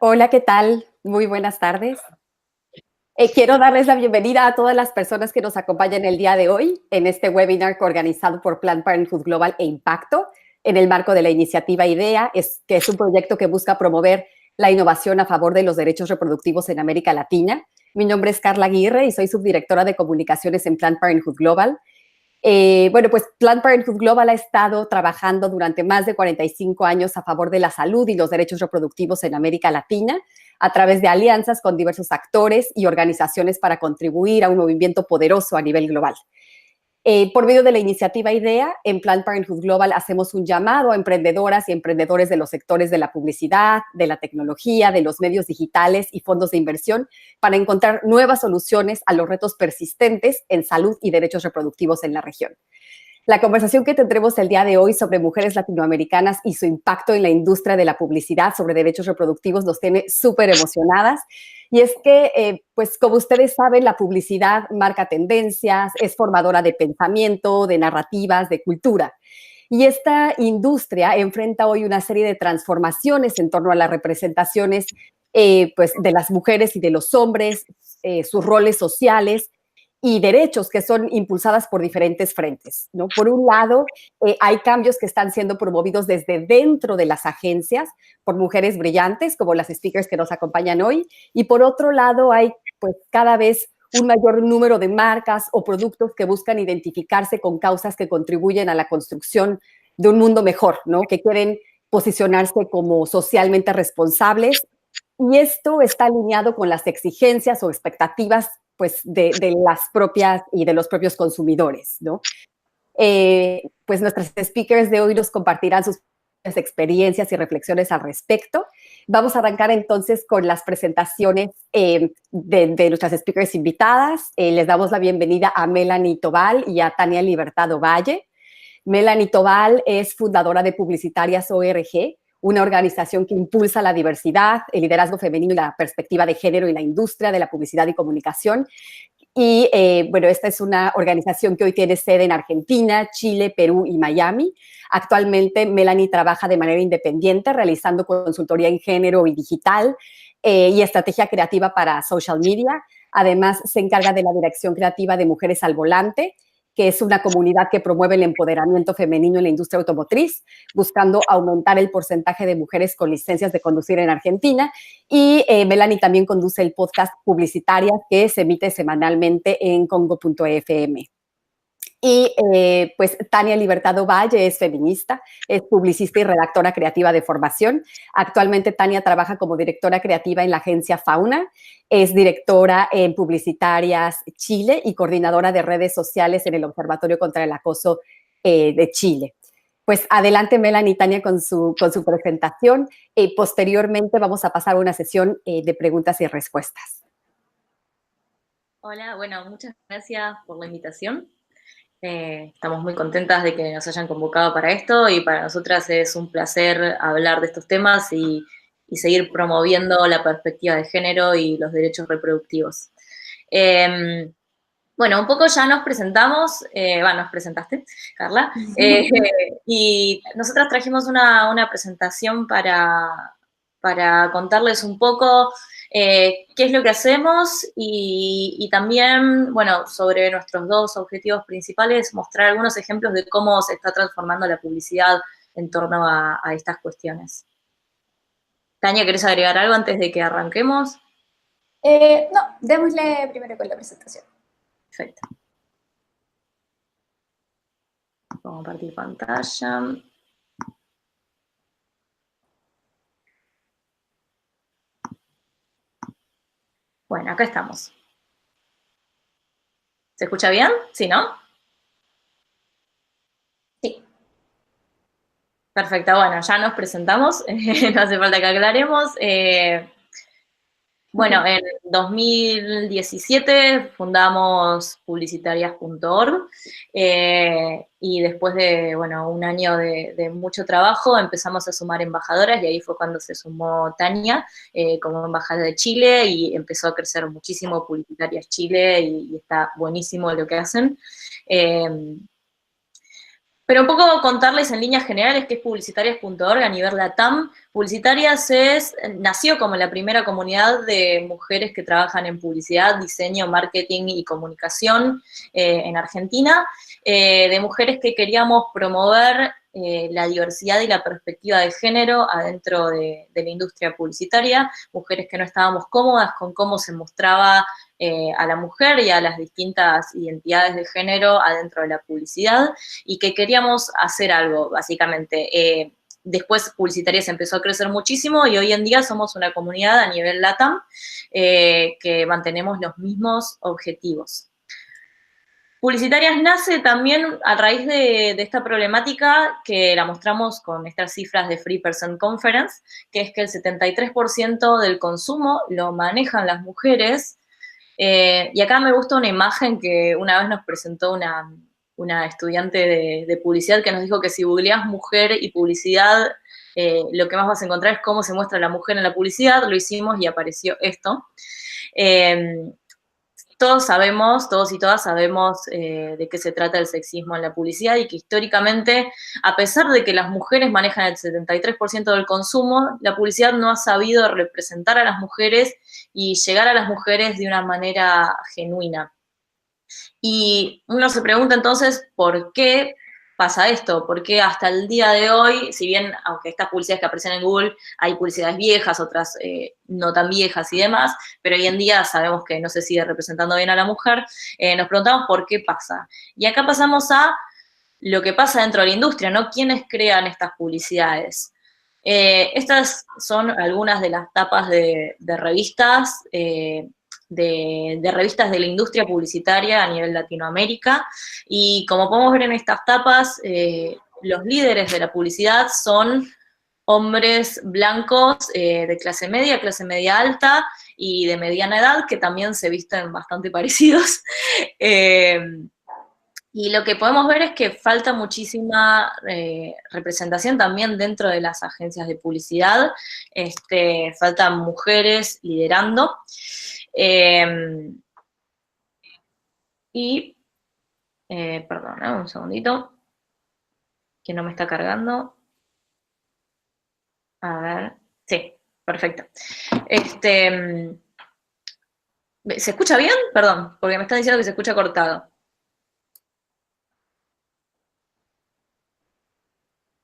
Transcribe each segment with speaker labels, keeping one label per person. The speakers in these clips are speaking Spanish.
Speaker 1: Hola, ¿qué tal? Muy buenas tardes. Quiero darles la bienvenida a todas las personas que nos acompañan el día de hoy en este webinar organizado por Planned Parenthood Global e Impacto en el marco de la iniciativa IDEA, que es un proyecto que busca promover la innovación a favor de los derechos reproductivos en América Latina. Mi nombre es Carla Aguirre y soy subdirectora de comunicaciones en Planned Parenthood Global. Bueno, pues Planned Parenthood Global ha estado trabajando durante más de 45 años a favor de la salud y los derechos reproductivos en América Latina a través de alianzas con diversos actores y organizaciones para contribuir a un movimiento poderoso a nivel global. Por medio de la iniciativa IDEA, en Planned Parenthood Global hacemos un llamado a emprendedoras y emprendedores de los sectores de la publicidad, de la tecnología, de los medios digitales y fondos de inversión para encontrar nuevas soluciones a los retos persistentes en salud y derechos reproductivos en la región. La conversación que tendremos el día de hoy sobre mujeres latinoamericanas y su impacto en la industria de la publicidad sobre derechos reproductivos nos tiene súper emocionadas. Y es que, pues como ustedes saben, la publicidad marca tendencias, es formadora de pensamiento, de narrativas, de cultura. Y esta industria enfrenta hoy una serie de transformaciones en torno a las representaciones pues, de las mujeres y de los hombres, sus roles sociales y derechos que son impulsadas por diferentes frentes, ¿no? Por un lado, hay cambios que están siendo promovidos desde dentro de las agencias por mujeres brillantes, como las speakers que nos acompañan hoy, y por otro lado, hay pues cada vez un mayor número de marcas o productos que buscan identificarse con causas que contribuyen a la construcción de un mundo mejor, ¿no? Que quieren posicionarse como socialmente responsables. Y esto está alineado con las exigencias o expectativas pues, de las propias y de los propios consumidores, ¿no? Pues nuestras speakers de hoy nos compartirán sus experiencias y reflexiones al respecto. Vamos a arrancar entonces con las presentaciones de nuestras speakers invitadas. Les damos la bienvenida a Melanie Tobal y a Tania Libertado Valle. Melanie Tobal es fundadora de Publicitarias ORG, una organización que impulsa la diversidad, el liderazgo femenino y la perspectiva de género en la industria de la publicidad y comunicación. Y bueno, esta es una organización que hoy tiene sede en Argentina, Chile, Perú y Miami. Actualmente Melanie trabaja de manera independiente realizando consultoría en género y digital y estrategia creativa para social media. Además, se encarga de la dirección creativa de Mujeres al Volante, que es una comunidad que promueve el empoderamiento femenino en la industria automotriz, buscando aumentar el porcentaje de mujeres con licencias de conducir en Argentina. Y Melanie también conduce el podcast Publicitarias, que se emite semanalmente en congo.fm. Y pues Tania Libertado Valle es feminista, es publicista y redactora creativa de formación. Actualmente Tania trabaja como directora creativa en la agencia Fauna, es directora en Publicitarias Chile y coordinadora de redes sociales en el Observatorio contra el Acoso de Chile. Pues adelante Melanie y Tania con su presentación. Posteriormente vamos a pasar a una sesión de preguntas y respuestas.
Speaker 2: Hola, bueno, muchas gracias por la invitación. Estamos muy contentas de que nos hayan convocado para esto y para nosotras es un placer hablar de estos temas y seguir promoviendo la perspectiva de género y los derechos reproductivos. Bueno, un poco ya nos presentamos, nos presentaste, Carla, y nosotras trajimos una presentación para contarles un poco qué es lo que hacemos y también, bueno, sobre nuestros dos objetivos principales, mostrar algunos ejemplos de cómo se está transformando la publicidad en torno a estas cuestiones. Tania, ¿querés agregar algo antes de que arranquemos?
Speaker 3: No, démosle primero con la presentación.
Speaker 2: Perfecto. Vamos a compartir pantalla. Bueno, acá estamos. ¿Se escucha bien? ¿Sí, no?
Speaker 3: Sí.
Speaker 2: Perfecto, bueno, ya nos presentamos, no hace falta que aclaremos. Bueno, en 2017 fundamos publicitarias.org y después de, bueno, un año de mucho trabajo empezamos a sumar embajadoras y ahí fue cuando se sumó Tania como embajadora de Chile y empezó a crecer muchísimo Publicitarias Chile y está buenísimo lo que hacen. Pero un poco contarles en líneas generales qué es publicitarias.org a nivel LATAM. Publicitarias nació como la primera comunidad de mujeres que trabajan en publicidad, diseño, marketing y comunicación en Argentina, de mujeres que queríamos promover la diversidad y la perspectiva de género adentro de la industria publicitaria, mujeres que no estábamos cómodas con cómo se mostraba a la mujer y a las distintas identidades de género adentro de la publicidad, y que queríamos hacer algo, básicamente. Después Publicitarias empezó a crecer muchísimo y hoy en día somos una comunidad a nivel LATAM que mantenemos los mismos objetivos. Publicitarias nace también a raíz de esta problemática que la mostramos con estas cifras de Free Person Conference, que es que el 73% del consumo lo manejan las mujeres. Y acá me gusta una imagen que una vez nos presentó una estudiante de publicidad que nos dijo que si googleás mujer y publicidad, lo que más vas a encontrar es cómo se muestra la mujer en la publicidad. Lo hicimos y apareció esto. Todos sabemos, todos y todas sabemos de qué se trata el sexismo en la publicidad y que históricamente, a pesar de que las mujeres manejan el 73% del consumo, la publicidad no ha sabido representar a las mujeres y llegar a las mujeres de una manera genuina. Y uno se pregunta entonces, ¿por qué pasa esto? Porque hasta el día de hoy, si bien, aunque estas publicidades que aparecen en Google, hay publicidades viejas, otras no tan viejas y demás, pero hoy en día sabemos que no se sigue representando bien a la mujer, nos preguntamos por qué pasa. Y acá pasamos a lo que pasa dentro de la industria, ¿no? ¿Quiénes crean estas publicidades? Estas son algunas de las tapas de revistas, de revistas de la industria publicitaria a nivel Latinoamérica, y como podemos ver en estas tapas, los líderes de la publicidad son hombres blancos de clase media alta y de mediana edad, que también se visten bastante parecidos. Y lo que podemos ver es que falta muchísima representación también dentro de las agencias de publicidad. Faltan mujeres liderando. Perdón, un segundito, que no me está cargando. A ver, sí, perfecto. ¿Se escucha bien? Perdón, porque me están diciendo que se escucha cortado.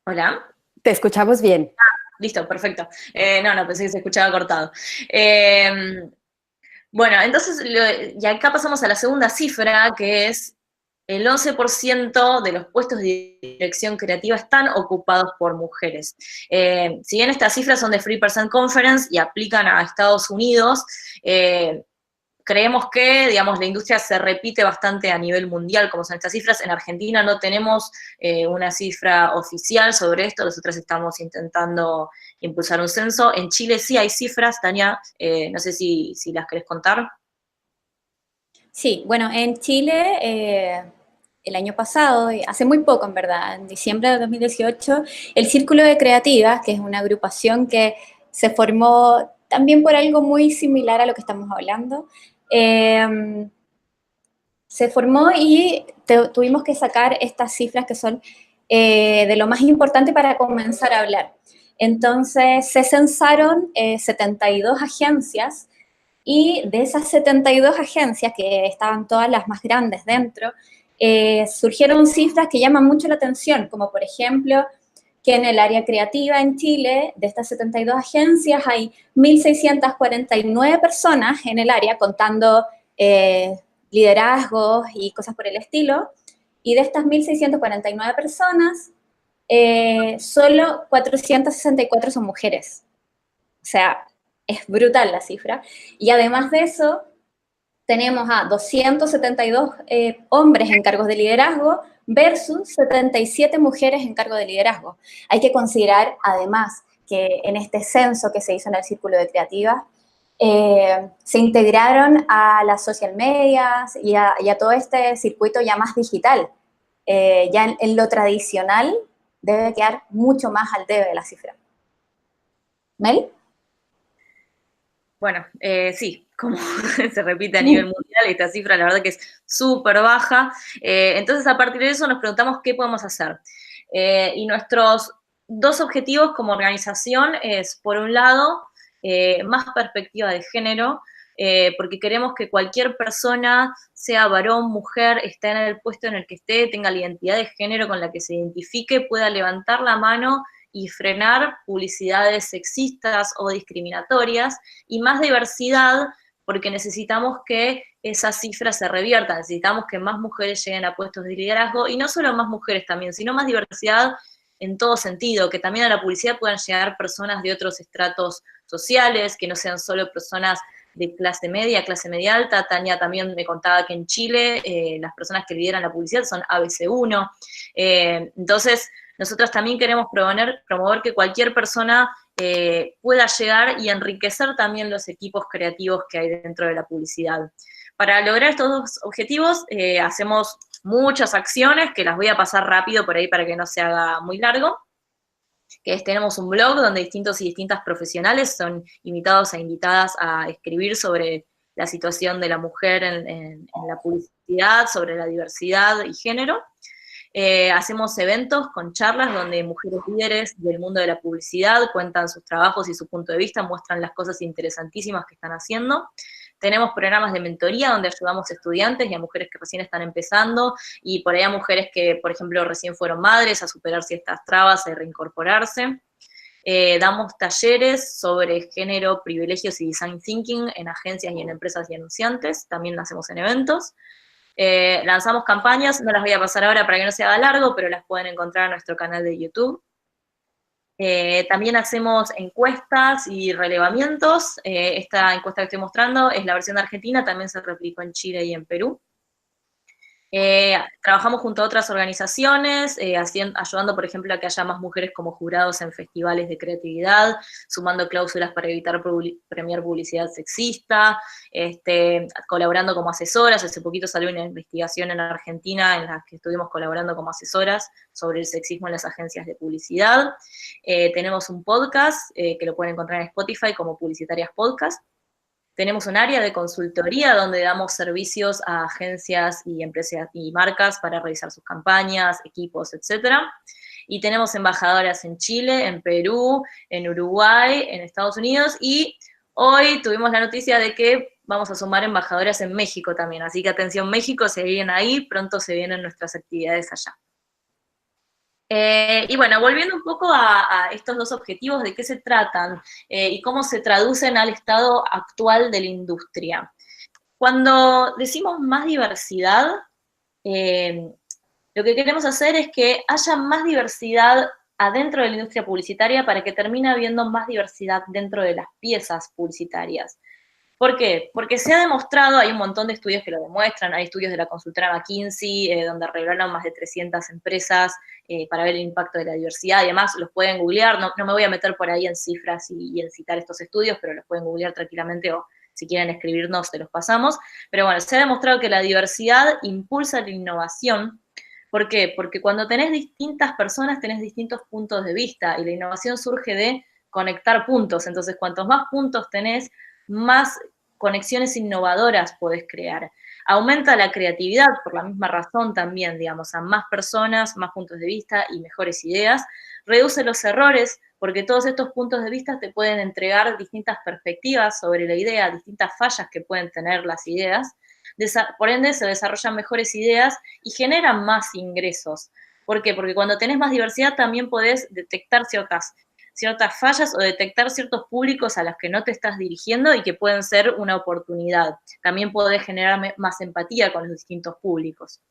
Speaker 2: ¿Hola?
Speaker 1: Te escuchamos bien.
Speaker 2: Listo, perfecto. No, pensé que se escuchaba cortado. Bueno, entonces, y acá pasamos a la segunda cifra, que es el 11% de los puestos de dirección creativa están ocupados por mujeres. Si bien estas cifras son de Free Person Conference y aplican a Estados Unidos, creemos que, digamos, la industria se repite bastante a nivel mundial, como son estas cifras. En Argentina no tenemos una cifra oficial sobre esto, nosotros estamos intentando impulsar un censo. En Chile sí hay cifras, Tania, no sé si las querés contar.
Speaker 3: Sí, bueno, en Chile, el año pasado, hace muy poco en verdad, en diciembre de 2018, el Círculo de Creativas, que es una agrupación que se formó también por algo muy similar a lo que estamos hablando, se formó y tuvimos que sacar estas cifras que son de lo más importante para comenzar a hablar. Entonces, se censaron 72 agencias, y de esas 72 agencias, que estaban todas las más grandes dentro, surgieron cifras que llaman mucho la atención, como por ejemplo, que en el área creativa en Chile, de estas 72 agencias, hay 1.649 personas en el área, contando liderazgos y cosas por el estilo, y de estas 1.649 personas, solo 464 son mujeres. O sea, es brutal la cifra. Y además de eso, tenemos a 272 hombres en cargos de liderazgo versus 77 mujeres en cargo de liderazgo. Hay que considerar, además, que en este censo que se hizo en el Círculo de Creativas, se integraron a las social medias y a todo este circuito ya más digital. Ya en lo tradicional debe quedar mucho más al debe de la cifra. ¿Mel?
Speaker 2: Bueno, sí, como se repite a nivel mundial, esta cifra la verdad que es súper baja. Entonces, a partir de eso nos preguntamos qué podemos hacer. Y nuestros dos objetivos como organización es, por un lado, más perspectiva de género, porque queremos que cualquier persona, sea varón, mujer, esté en el puesto en el que esté, tenga la identidad de género con la que se identifique, pueda levantar la mano y frenar publicidades sexistas o discriminatorias, y más diversidad, porque necesitamos que esa cifra se revierta, necesitamos que más mujeres lleguen a puestos de liderazgo, y no solo más mujeres también, sino más diversidad en todo sentido, que también a la publicidad puedan llegar personas de otros estratos sociales, que no sean solo personas de clase media alta. Tania también me contaba que en Chile las personas que lideran la publicidad son ABC1. Entonces, nosotros también queremos promover que cualquier persona pueda llegar y enriquecer también los equipos creativos que hay dentro de la publicidad. Para lograr estos dos objetivos hacemos muchas acciones que las voy a pasar rápido por ahí para que no se haga muy largo. Tenemos un blog donde distintos y distintas profesionales son invitados e invitadas a escribir sobre la situación de la mujer en la publicidad, sobre la diversidad y género. Hacemos eventos con charlas donde mujeres líderes del mundo de la publicidad cuentan sus trabajos y su punto de vista, muestran las cosas interesantísimas que están haciendo. Tenemos programas de mentoría donde ayudamos a estudiantes y a mujeres que recién están empezando, y por ahí a mujeres que, por ejemplo, recién fueron madres, a superar ciertas trabas y reincorporarse. Damos talleres sobre género, privilegios y design thinking en agencias y en empresas y anunciantes, también lo hacemos en eventos. Lanzamos campañas, no las voy a pasar ahora para que no se haga largo, pero las pueden encontrar en nuestro canal de YouTube. También hacemos encuestas y relevamientos. Esta encuesta que estoy mostrando es la versión de Argentina, también se replicó en Chile y en Perú. Trabajamos junto a otras organizaciones, ayudando, por ejemplo, a que haya más mujeres como jurados en festivales de creatividad, sumando cláusulas para evitar premiar publicidad sexista, colaborando como asesoras. Hace poquito salió una investigación en Argentina en la que estuvimos colaborando como asesoras sobre el sexismo en las agencias de publicidad. Tenemos un podcast que lo pueden encontrar en Spotify como Publicitarias Podcast. Tenemos un área de consultoría donde damos servicios a agencias y empresas y marcas para realizar sus campañas, equipos, etc. Y tenemos embajadoras en Chile, en Perú, en Uruguay, en Estados Unidos, y hoy tuvimos la noticia de que vamos a sumar embajadoras en México también. Así que atención México, se vienen ahí, pronto se vienen nuestras actividades allá. Y bueno, volviendo un poco a estos dos objetivos, ¿de qué se tratan y cómo se traducen al estado actual de la industria? Cuando decimos más diversidad, lo que queremos hacer es que haya más diversidad adentro de la industria publicitaria para que termine habiendo más diversidad dentro de las piezas publicitarias. ¿Por qué? Porque se ha demostrado, hay un montón de estudios que lo demuestran, hay estudios de la consultora McKinsey, donde revelaron más de 300 empresas para ver el impacto de la diversidad, y además los pueden googlear, no me voy a meter por ahí en cifras y en citar estos estudios, pero los pueden googlear tranquilamente, o si quieren escribirnos, se los pasamos. Pero bueno, se ha demostrado que la diversidad impulsa la innovación. ¿Por qué? Porque cuando tenés distintas personas, tenés distintos puntos de vista, y la innovación surge de conectar puntos. Entonces, cuantos más puntos tenés, más conexiones innovadoras podés crear. Aumenta la creatividad por la misma razón también, digamos, a más personas, más puntos de vista y mejores ideas. Reduce los errores, porque todos estos puntos de vista te pueden entregar distintas perspectivas sobre la idea, distintas fallas que pueden tener las ideas. Por ende, se desarrollan mejores ideas y generan más ingresos. ¿Por qué? Porque cuando tenés más diversidad también podés detectar ciertas fallas o detectar ciertos públicos a los que no te estás dirigiendo y que pueden ser una oportunidad. También podés generar más empatía con los distintos públicos.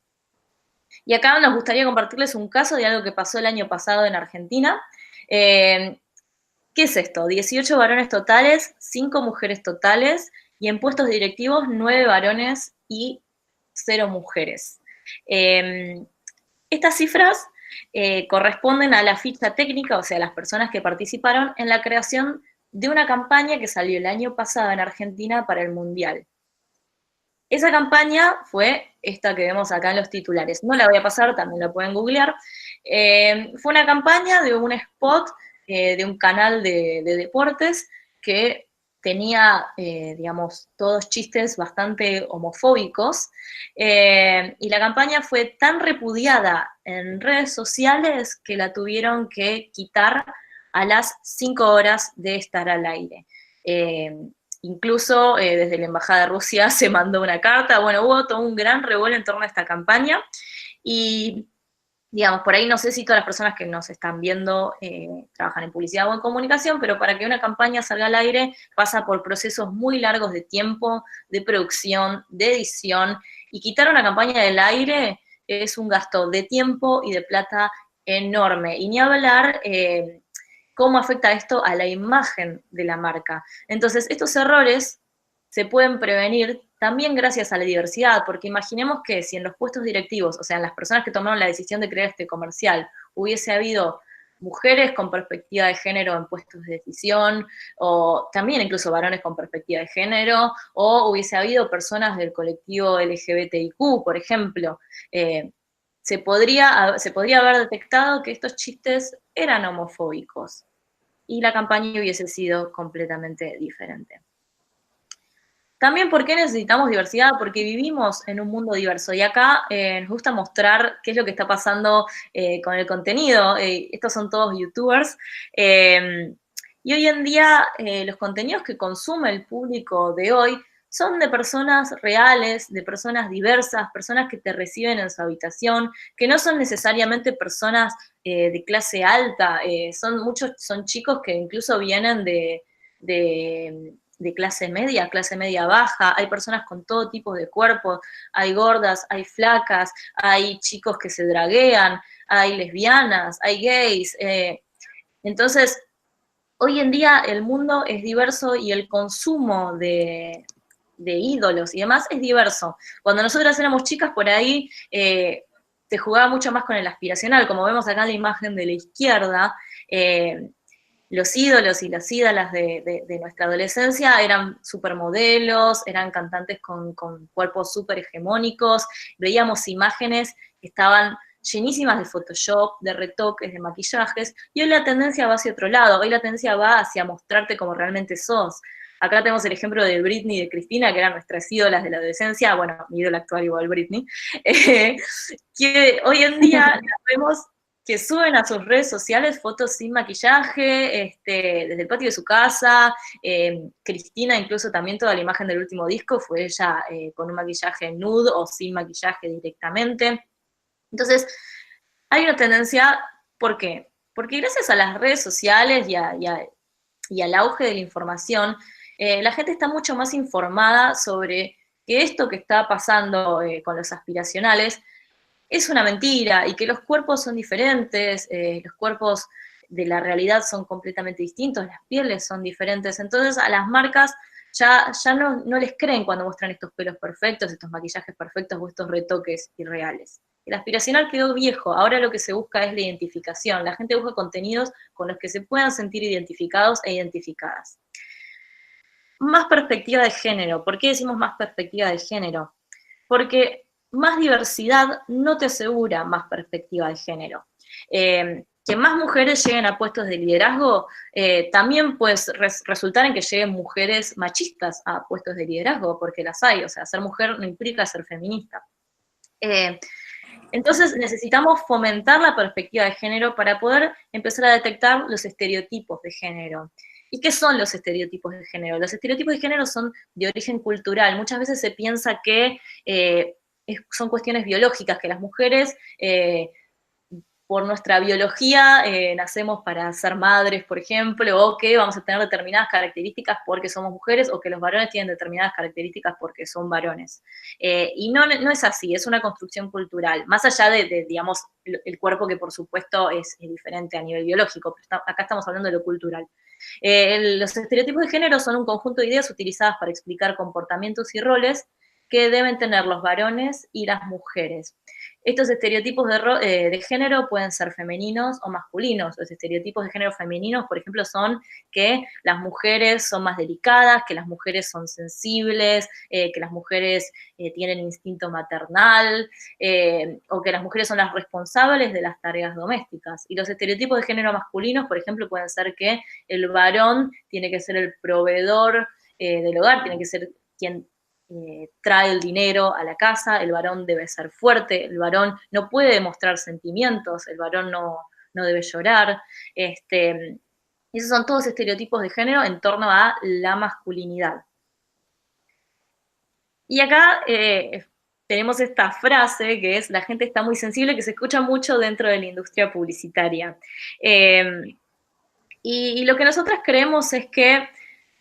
Speaker 2: Y acá nos gustaría compartirles un caso de algo que pasó el año pasado en Argentina. ¿Qué es esto? 18 varones totales, 5 mujeres totales, y en puestos directivos 9 varones y 0 mujeres. Estas cifras corresponden a la ficha técnica, o sea, las personas que participaron en la creación de una campaña que salió el año pasado en Argentina para el Mundial. Esa campaña fue esta que vemos acá en los titulares. No la voy a pasar, también la pueden googlear. Fue una campaña de un spot de un canal de deportes que tenía, digamos, todos chistes bastante homofóbicos, y la campaña fue tan repudiada en redes sociales que la tuvieron que quitar a las 5 horas de estar al aire. Incluso desde la Embajada de Rusia se mandó una carta, bueno, hubo todo un gran revuelo en torno a esta campaña, y digamos, por ahí no sé si todas las personas que nos están viendo trabajan en publicidad o en comunicación, pero para que una campaña salga al aire pasa por procesos muy largos de tiempo, de producción, de edición, y quitar una campaña del aire es un gasto de tiempo y de plata enorme. Y ni hablar cómo afecta esto a la imagen de la marca. Entonces, estos errores se pueden prevenir también gracias a la diversidad, porque imaginemos que si en los puestos directivos, o sea, en las personas que tomaron la decisión de crear este comercial, hubiese habido mujeres con perspectiva de género en puestos de decisión, o también incluso varones con perspectiva de género, o hubiese habido personas del colectivo LGBTIQ, por ejemplo, se podría haber detectado que estos chistes eran homofóbicos y la campaña hubiese sido completamente diferente. También, ¿por qué necesitamos diversidad? Porque vivimos en un mundo diverso y acá nos gusta mostrar qué es lo que está pasando con el contenido. Estos son todos youtubers. Y hoy en día los contenidos que consume el público de hoy son de personas reales, de personas diversas, personas que te reciben en su habitación, que no son necesariamente personas de clase alta, son chicos que incluso vienen de clase media baja, hay personas con todo tipo de cuerpos, hay gordas, hay flacas, hay chicos que se draguean, hay lesbianas, hay gays. Entonces, hoy en día el mundo es diverso y el consumo de ídolos y demás es diverso. Cuando nosotras éramos chicas, por ahí se jugaba mucho más con el aspiracional, como vemos acá en la imagen de la izquierda, los ídolos y las ídolas de nuestra adolescencia eran supermodelos, eran cantantes con cuerpos súper hegemónicos, veíamos imágenes que estaban llenísimas de Photoshop, de retoques, de maquillajes, y hoy la tendencia va hacia otro lado, hoy la tendencia va hacia mostrarte como realmente sos. Acá tenemos el ejemplo de Britney y de Cristina, que eran nuestras ídolas de la adolescencia, bueno, mi ídola actual igual Britney, que hoy en día las vemos que suben a sus redes sociales fotos sin maquillaje, desde el patio de su casa. Cristina, incluso también toda la imagen del último disco fue ella con un maquillaje nude o sin maquillaje directamente. Entonces, hay una tendencia, ¿por qué? Porque gracias a las redes sociales y al auge de la información, la gente está mucho más informada sobre que esto que está pasando con los aspiracionales es una mentira y que los cuerpos son diferentes, los cuerpos de la realidad son completamente distintos, las pieles son diferentes, entonces a las marcas ya no les creen cuando muestran estos pelos perfectos, estos maquillajes perfectos o estos retoques irreales. El aspiracional quedó viejo, ahora lo que se busca es la identificación, la gente busca contenidos con los que se puedan sentir identificados e identificadas. Más perspectiva de género, ¿por qué decimos más perspectiva de género? Porque más diversidad no te asegura más perspectiva de género. Que más mujeres lleguen a puestos de liderazgo también puede resultar en que lleguen mujeres machistas a puestos de liderazgo, porque las hay, o sea, ser mujer no implica ser feminista. Entonces necesitamos fomentar la perspectiva de género para poder empezar a detectar los estereotipos de género. ¿Y qué son los estereotipos de género? Los estereotipos de género son de origen cultural. Muchas veces se piensa que son cuestiones biológicas, que las mujeres, por nuestra biología, nacemos para ser madres, por ejemplo, o que vamos a tener determinadas características porque somos mujeres, o que los varones tienen determinadas características porque son varones. Y no es así, es una construcción cultural, más allá de digamos, el cuerpo que por supuesto es diferente a nivel biológico, pero acá estamos hablando de lo cultural. Los estereotipos de género son un conjunto de ideas utilizadas para explicar comportamientos y roles que deben tener los varones y las mujeres. estos estereotipos de género pueden ser femeninos o masculinos. Los estereotipos de género femeninos, por ejemplo, son que las mujeres son más delicadas, que las mujeres son sensibles, que las mujeres tienen instinto maternal, o que las mujeres son las responsables de las tareas domésticas. Y los estereotipos de género masculinos, por ejemplo, pueden ser que el varón tiene que ser el proveedor del hogar, tiene que ser quien trae el dinero a la casa, el varón debe ser fuerte, el varón no puede demostrar sentimientos, el varón no debe llorar. Esos son todos estereotipos de género en torno a la masculinidad. Y acá tenemos esta frase que es: la gente está muy sensible, que se escucha mucho dentro de la industria publicitaria. Y lo que nosotras creemos es que,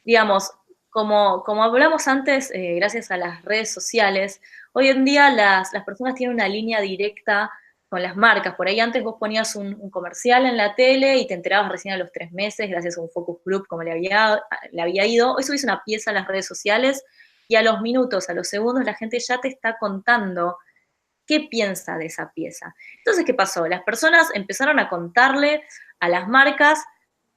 Speaker 2: digamos, como hablamos antes, gracias a las redes sociales, hoy en día las personas tienen una línea directa con las marcas. Por ahí antes vos ponías un comercial en la tele y te enterabas recién a los 3 meses, gracias a un focus group como le había ido. Hoy subís una pieza a las redes sociales y a los minutos, a los segundos, la gente ya te está contando qué piensa de esa pieza. Entonces, ¿qué pasó? Las personas empezaron a contarle a las marcas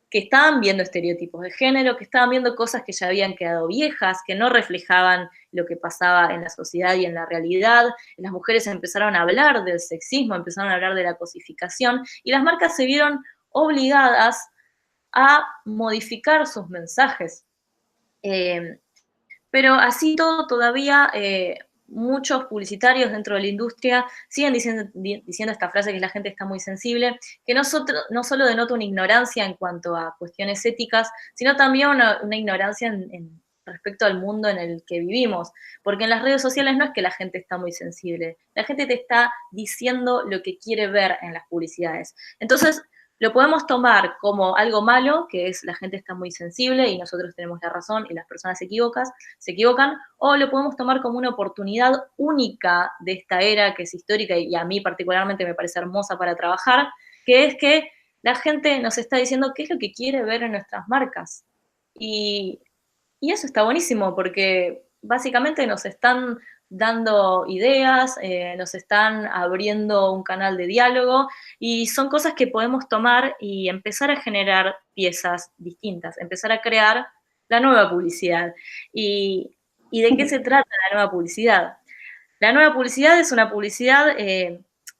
Speaker 2: que estaban viendo estereotipos de género, que estaban viendo cosas que ya habían quedado viejas, que no reflejaban lo que pasaba en la sociedad y en la realidad. Las mujeres empezaron a hablar del sexismo, empezaron a hablar de la cosificación, y las marcas se vieron obligadas a modificar sus mensajes. Pero así todo, todavía muchos publicitarios dentro de la industria siguen diciendo esta frase, que la gente está muy sensible, que no solo denota una ignorancia en cuanto a cuestiones éticas, sino también una ignorancia respecto al mundo en el que vivimos. Porque en las redes sociales no es que la gente está muy sensible, la gente te está diciendo lo que quiere ver en las publicidades. Entonces, lo podemos tomar como algo malo, que es la gente está muy sensible y nosotros tenemos la razón y las personas se equivocan, o lo podemos tomar como una oportunidad única de esta era que es histórica y a mí particularmente me parece hermosa para trabajar, que es que la gente nos está diciendo qué es lo que quiere ver en nuestras marcas. Y eso está buenísimo porque básicamente nos están dando ideas, nos están abriendo un canal de diálogo y son cosas que podemos tomar y empezar a generar piezas distintas, empezar a crear la nueva publicidad. ¿Y de qué se trata la nueva publicidad? La nueva publicidad es una publicidad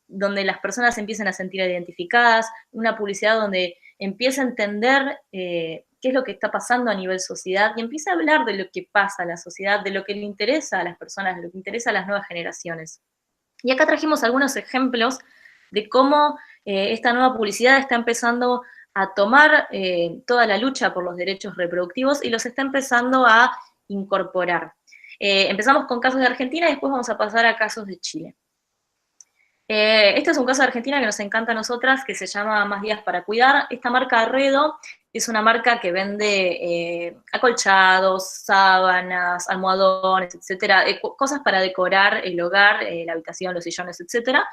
Speaker 2: donde las personas se empiezan a sentir identificadas, una publicidad donde empieza a entender qué es lo que está pasando a nivel sociedad y empieza a hablar de lo que pasa a la sociedad, de lo que le interesa a las personas, de lo que interesa a las nuevas generaciones. Y acá trajimos algunos ejemplos de cómo esta nueva publicidad está empezando a tomar toda la lucha por los derechos reproductivos y los está empezando a incorporar. Empezamos con casos de Argentina y después vamos a pasar a casos de Chile. Este es un caso de Argentina que nos encanta a nosotras, que se llama Más Días para Cuidar.Esta marca Arredo es una marca que vende acolchados, sábanas, almohadones, etcétera, cosas para decorar el hogar, la habitación, los sillones, etcétera.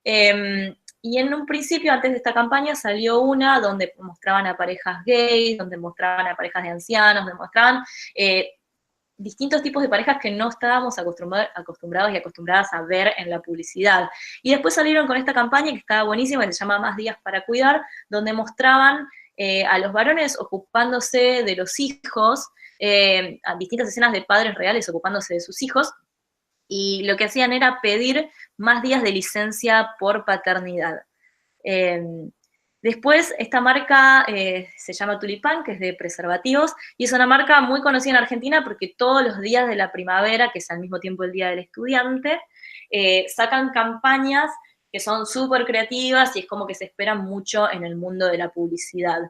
Speaker 2: Y en un principio, antes de esta campaña, salió una donde mostraban a parejas gays, donde mostraban a parejas de ancianos, donde mostraban distintos tipos de parejas que no estábamos acostumbrados y acostumbradas a ver en la publicidad. Y después salieron con esta campaña que estaba buenísima, que se llama Más Días para Cuidar, donde mostraban a los varones ocupándose de los hijos, a distintas escenas de padres reales ocupándose de sus hijos, y lo que hacían era pedir más días de licencia por paternidad. Después, esta marca se llama Tulipán, que es de preservativos, y es una marca muy conocida en Argentina porque todos los días de la primavera, que es al mismo tiempo el Día del Estudiante, sacan campañas que son súper creativas y es como que se esperan mucho en el mundo de la publicidad.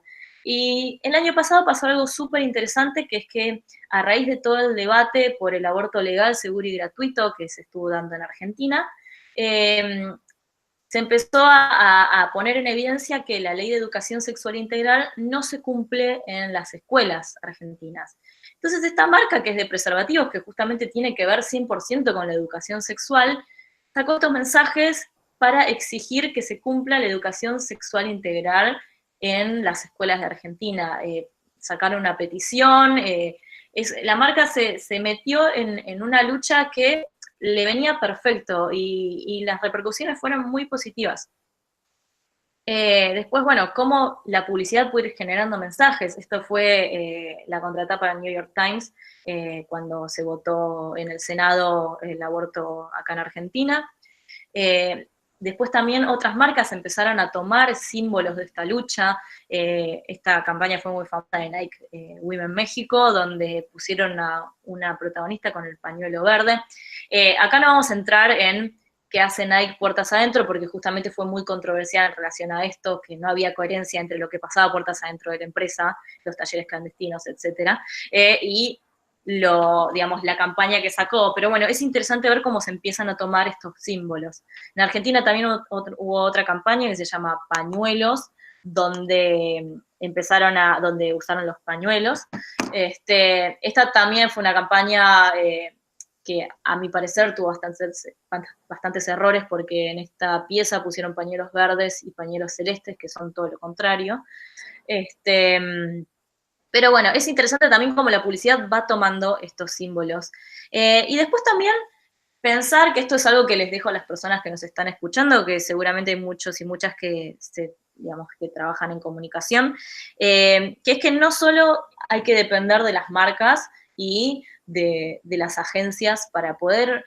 Speaker 2: Y el año pasado pasó algo súper interesante, que es que a raíz de todo el debate por el aborto legal, seguro y gratuito que se estuvo dando en Argentina, se empezó a poner en evidencia que la ley de educación sexual integral no se cumple en las escuelas argentinas. Entonces, esta marca, que es de preservativos, que justamente tiene que ver 100% con la educación sexual, sacó estos mensajes para exigir que se cumpla la educación sexual integral en las escuelas de Argentina. Sacaron una petición, la marca se metió en una lucha que le venía perfecto y las repercusiones fueron muy positivas. Después, bueno, cómo la publicidad puede ir generando mensajes. Esto fue la contratapa del New York Times cuando se votó en el Senado el aborto acá en Argentina. Después también otras marcas empezaron a tomar símbolos de esta lucha. Esta campaña fue muy famosa de Nike Women México, donde pusieron a una protagonista con el pañuelo verde. Acá no vamos a entrar en qué hace Nike puertas adentro, porque justamente fue muy controversial en relación a esto, que no había coherencia entre lo que pasaba puertas adentro de la empresa, los talleres clandestinos, etcétera, y digamos, la campaña que sacó. Pero bueno, es interesante ver cómo se empiezan a tomar estos símbolos. En Argentina también hubo otra campaña que se llama Pañuelos, donde donde usaron los pañuelos. Esta también fue una campaña que a mi parecer tuvo bastantes errores, porque en esta pieza pusieron pañuelos verdes y pañuelos celestes, que son todo lo contrario. Pero bueno, es interesante también cómo la publicidad va tomando estos símbolos. Y después también pensar que esto es algo que les dejo a las personas que nos están escuchando, que seguramente hay muchos y muchas digamos, que trabajan en comunicación, que es que no solo hay que depender de las marcas y de las agencias para poder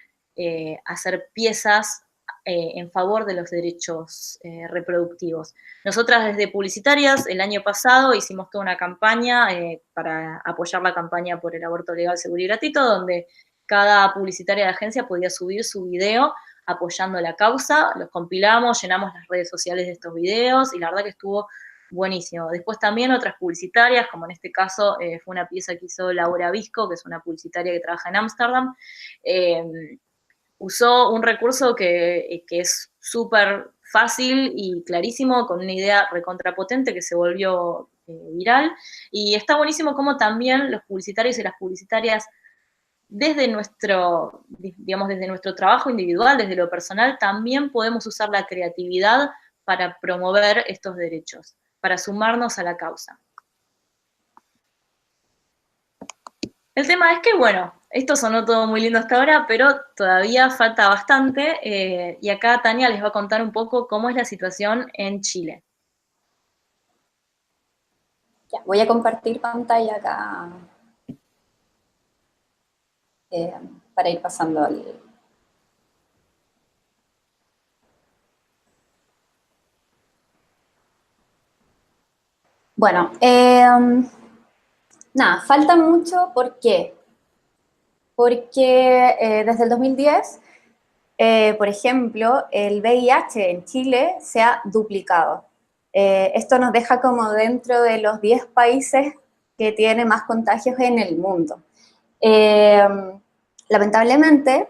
Speaker 2: hacer piezas en favor de los derechos reproductivos. Nosotras desde Publicitarias el año pasado hicimos toda una campaña para apoyar la campaña por el aborto legal, seguro y gratuito, donde cada publicitaria de agencia podía subir su video apoyando la causa, los compilamos, llenamos las redes sociales de estos videos y la verdad que estuvo buenísimo. Después también otras publicitarias, como en este caso fue una pieza que hizo Laura Visco, que es una publicitaria que trabaja en Ámsterdam, usó un recurso que es súper fácil y clarísimo, con una idea recontrapotente que se volvió viral, y está buenísimo cómo también los publicitarios y las publicitarias desde digamos, desde nuestro trabajo individual, desde lo personal, también podemos usar la creatividad para promover estos derechos, para sumarnos a la causa. El tema es que, bueno, esto sonó todo muy lindo hasta ahora, pero todavía falta bastante, y acá Tania les va a contar un poco cómo es la situación en Chile.
Speaker 3: Ya, voy a compartir pantalla acá para ir pasando el... Bueno, nada, falta mucho. ¿Por qué? Porque desde el 2010, por ejemplo, el VIH en Chile se ha duplicado. Esto nos deja como dentro de los 10 países que tienen más contagios en el mundo. Lamentablemente,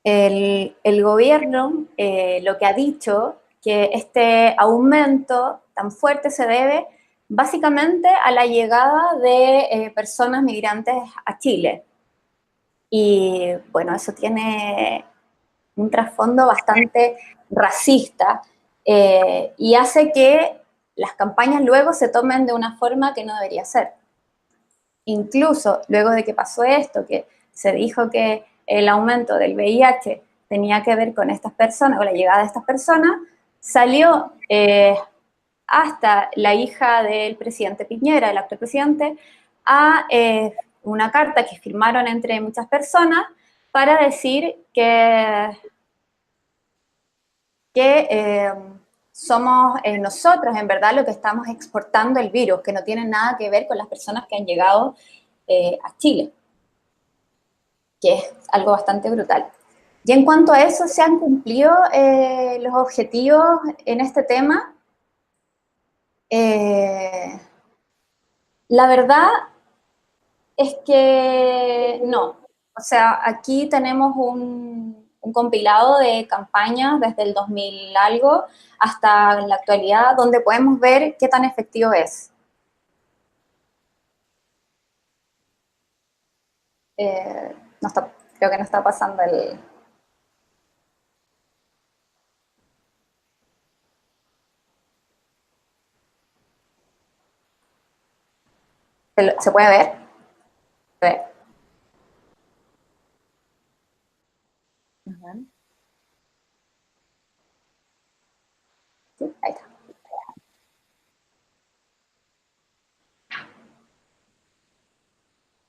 Speaker 3: el gobierno lo que ha dicho, que este aumento tan fuerte se debe básicamente a la llegada de personas migrantes a Chile. Y bueno, eso tiene un trasfondo bastante racista y hace que las campañas luego se tomen de una forma que no debería ser. Incluso luego de que pasó esto, que se dijo que el aumento del VIH tenía que ver con estas personas, o la llegada de estas personas, salió hasta la hija del presidente Piñera, el actual presidente, a una carta que firmaron entre muchas personas para decir que somos nosotros, en verdad, lo que estamos exportando el virus, que no tiene nada que ver con las personas que han llegado a Chile, que es algo bastante brutal. Y en cuanto a eso, ¿se han cumplido los objetivos en este tema? La verdad es que no. O sea, aquí tenemos un compilado de campañas desde el 2000 algo hasta la actualidad, donde podemos ver qué tan efectivo es. No está, creo que no está pasando el... ¿Se puede ver? A ver.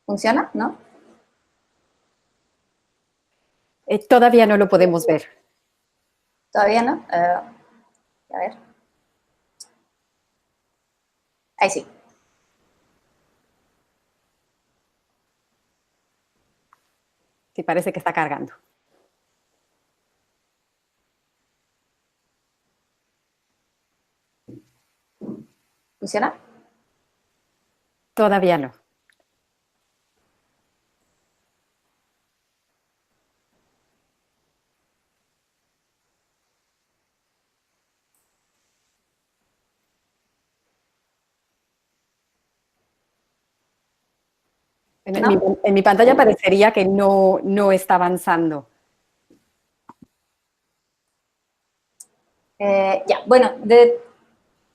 Speaker 3: ¿Funciona? ¿No?
Speaker 1: Todavía no lo podemos ver.
Speaker 3: ¿Todavía no? A ver. Ahí sí.
Speaker 1: Sí, parece que está cargando.
Speaker 3: ¿Funciona?
Speaker 1: Todavía no.
Speaker 3: ¿No?
Speaker 1: En mi pantalla parecería que no está avanzando.
Speaker 3: Ya, bueno,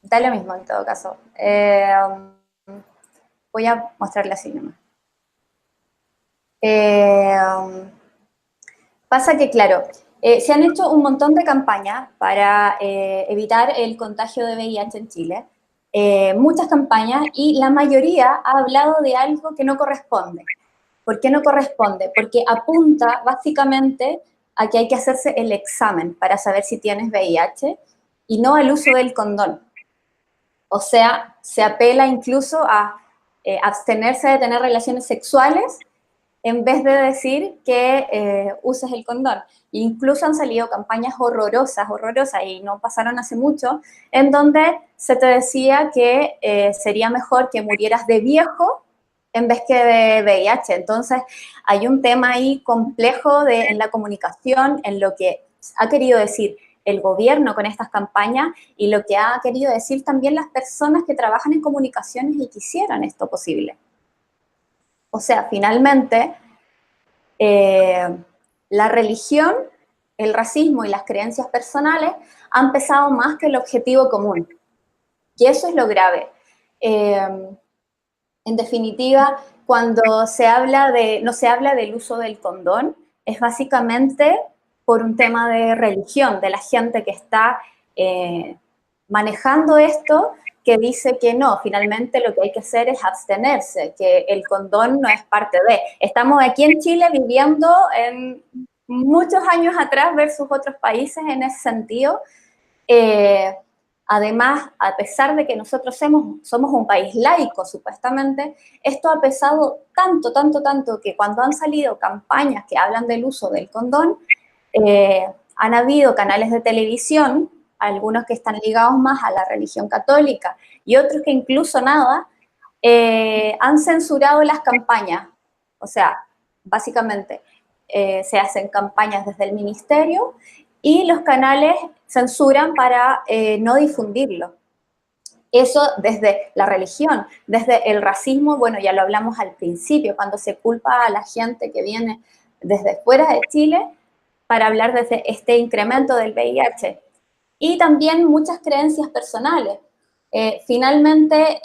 Speaker 3: da lo mismo en todo caso. Voy a mostrarle así nomás. Pasa que, claro, se han hecho un montón de campañas para evitar el contagio de VIH en Chile. Muchas campañas y la mayoría ha hablado de algo que no corresponde. ¿Por qué no corresponde? Porque apunta básicamente a que hay que hacerse el examen para saber si tienes VIH y no al uso del condón. O sea, se apela incluso a abstenerse de tener relaciones sexuales en vez de decir que uses el condón. Incluso han salido campañas horrorosas, y no pasaron hace mucho, en donde se te decía que sería mejor que murieras de viejo en vez que de VIH. Entonces, hay un tema ahí complejo en la comunicación, en lo que ha querido decir el gobierno con estas campañas y lo que ha querido decir también las personas que trabajan en comunicaciones y quisieran esto posible. O sea, finalmente, la religión, el racismo y las creencias personales han pesado más que el objetivo común. Y eso es lo grave. En definitiva, cuando no se habla del uso del condón, es básicamente por un tema de religión, de la gente que está manejando esto, que dice que no, finalmente lo que hay que hacer es abstenerse, que el condón no es parte de. Estamos aquí en Chile viviendo en muchos años atrás versus otros países en ese sentido. Además, a pesar de que nosotros somos un país laico, supuestamente, esto ha pesado tanto, tanto, tanto, que cuando han salido campañas que hablan del uso del condón, han habido canales de televisión, algunos que están ligados más a la religión católica y otros que incluso nada, han censurado las campañas. O sea, básicamente se hacen campañas desde el ministerio y los canales censuran para no difundirlo. Eso desde la religión, desde el racismo, bueno, ya lo hablamos al principio, cuando se culpa a la gente que viene desde fuera de Chile para hablar de este incremento del VIH. Y también muchas creencias personales. Finalmente,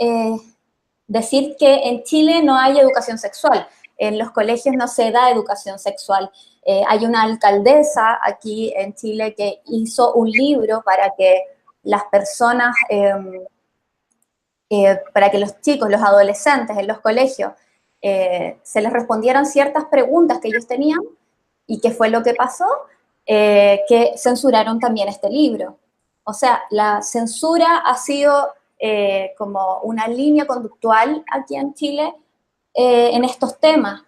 Speaker 3: decir que en Chile no hay educación sexual, en los colegios no se da educación sexual. Hay una alcaldesa aquí en Chile que hizo un libro para que las personas, para que los chicos, los adolescentes en los colegios, se les respondieran ciertas preguntas que ellos tenían. ¿Y qué fue lo que pasó? Que censuraron también este libro. O sea, la censura ha sido como una línea conductual aquí en Chile en estos temas.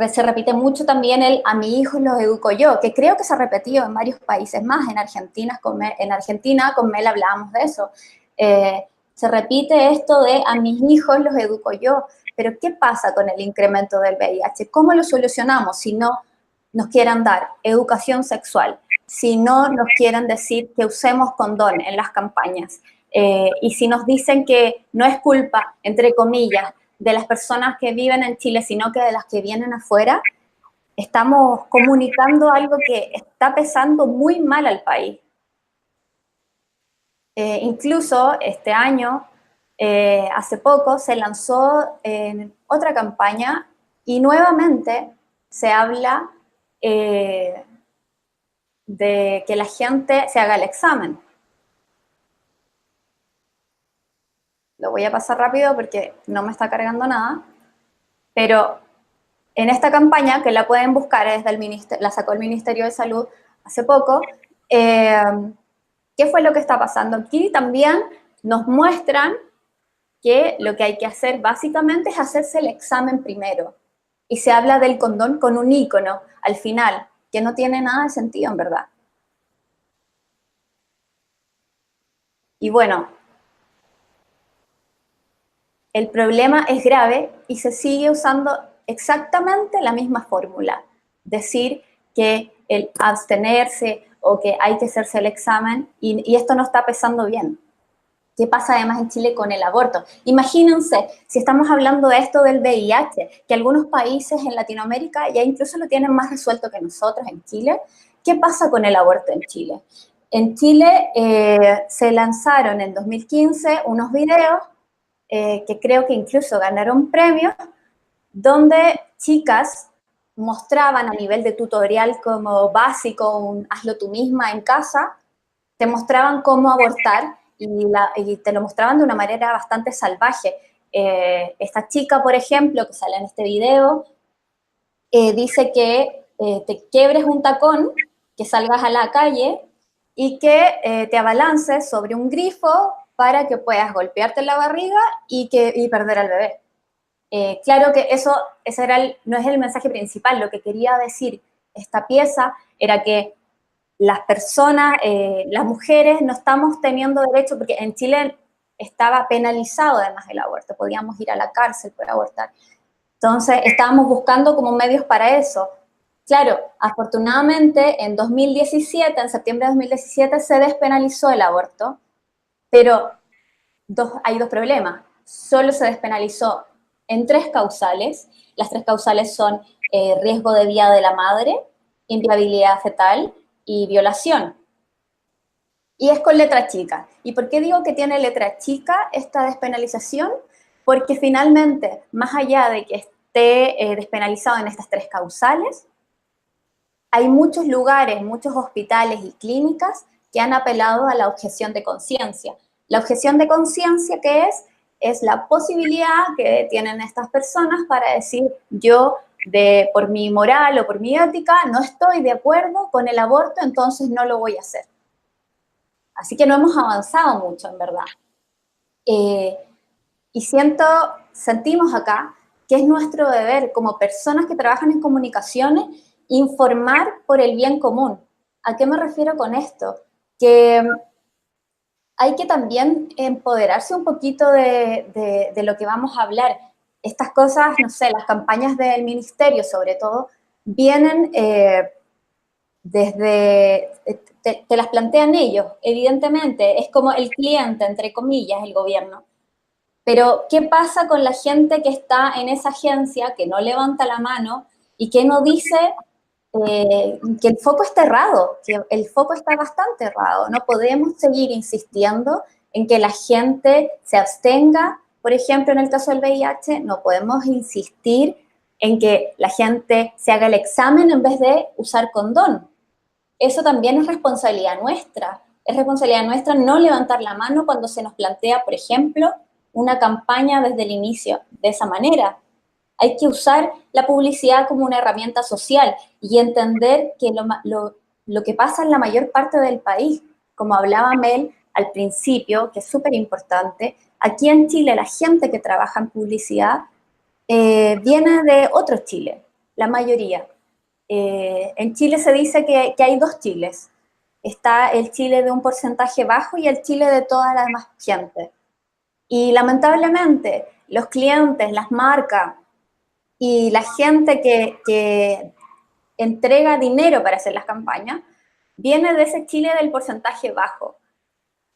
Speaker 3: Se repite mucho también el a mi hijo los educo yo, que creo que se ha repetido en varios países más. En Argentina con Mel hablábamos de eso. Se repite esto de a mis hijos los educo yo. Pero ¿qué pasa con el incremento del VIH? ¿Cómo lo solucionamos si no nos quieran dar educación sexual, si no nos quieren decir que usemos condón en las campañas, y si nos dicen que no es culpa, entre comillas, de las personas que viven en Chile, sino que de las que vienen afuera, estamos comunicando algo que está pesando muy mal al país. Incluso este año, hace poco, se lanzó otra campaña y nuevamente se habla de que la gente se haga el examen. Lo voy a pasar rápido porque no me está cargando nada. Pero en esta campaña, que la pueden buscar, es la sacó el Ministerio de Salud hace poco, ¿qué fue lo que está pasando? Aquí también nos muestran que lo que hay que hacer básicamente es hacerse el examen primero. Y se habla del condón con un icono al final, que no tiene nada de sentido en verdad. Y bueno, el problema es grave y se sigue usando exactamente la misma fórmula. Decir que el abstenerse o que hay que hacerse el examen y esto no está pesando bien. ¿Qué pasa además en Chile con el aborto? Imagínense, si estamos hablando de esto del VIH, que algunos países en Latinoamérica ya incluso lo tienen más resuelto que nosotros en Chile, ¿qué pasa con el aborto en Chile? En Chile se lanzaron en 2015 unos videos que creo que incluso ganaron premios, donde chicas mostraban a nivel de tutorial como básico, un hazlo tú misma en casa, te mostraban cómo abortar y te lo mostraban de una manera bastante salvaje. Esta chica, por ejemplo, que sale en este video, dice que te quiebres un tacón, que salgas a la calle y que te abalances sobre un grifo para que puedas golpearte en la barriga y perder al bebé. Claro que ese no es el mensaje principal. Lo que quería decir esta pieza era que las personas, las mujeres, no estamos teniendo derecho, porque en Chile estaba penalizado además el aborto, podíamos ir a la cárcel por abortar. Entonces, estábamos buscando como medios para eso. Claro, afortunadamente en 2017, en septiembre de 2017, se despenalizó el aborto, pero hay dos problemas. Solo se despenalizó en 3 causales. Las 3 causales son riesgo de vida de la madre, inviabilidad fetal y violación. Y es con letra chica. ¿Y por qué digo que tiene letra chica esta despenalización? Porque finalmente, más allá de que esté despenalizado en estas 3 causales, hay muchos lugares, muchos hospitales y clínicas que han apelado a la objeción de conciencia. La objeción de conciencia, ¿qué es? Es la posibilidad que tienen estas personas para decir, yo por mi moral o por mi ética no estoy de acuerdo con el aborto, entonces no lo voy a hacer. Así que no hemos avanzado mucho, en verdad. Y sentimos acá que es nuestro deber como personas que trabajan en comunicaciones informar por el bien común. ¿A qué me refiero con esto? Que hay que también empoderarse un poquito de lo que vamos a hablar. Estas cosas, no sé, las campañas del ministerio sobre todo, vienen te las plantean ellos, evidentemente, es como el cliente, entre comillas, el gobierno. Pero, ¿qué pasa con la gente que está en esa agencia, que no levanta la mano y que no dice que el foco está errado, que el foco está bastante errado? No podemos seguir insistiendo en que la gente se abstenga. Por ejemplo, en el caso del VIH, no podemos insistir en que la gente se haga el examen en vez de usar condón. Eso también es responsabilidad nuestra. Es responsabilidad nuestra no levantar la mano cuando se nos plantea, por ejemplo, una campaña desde el inicio de esa manera. Hay que usar la publicidad como una herramienta social y entender que lo que pasa en la mayor parte del país, como hablaba Mel al principio, que es súper importante, aquí en Chile la gente que trabaja en publicidad viene de otro Chile, la mayoría. En Chile se dice que hay 2 Chiles. Está el Chile de un porcentaje bajo y el Chile de toda la demás gente. Y lamentablemente los clientes, las marcas y la gente que entrega dinero para hacer las campañas, viene de ese Chile del porcentaje bajo.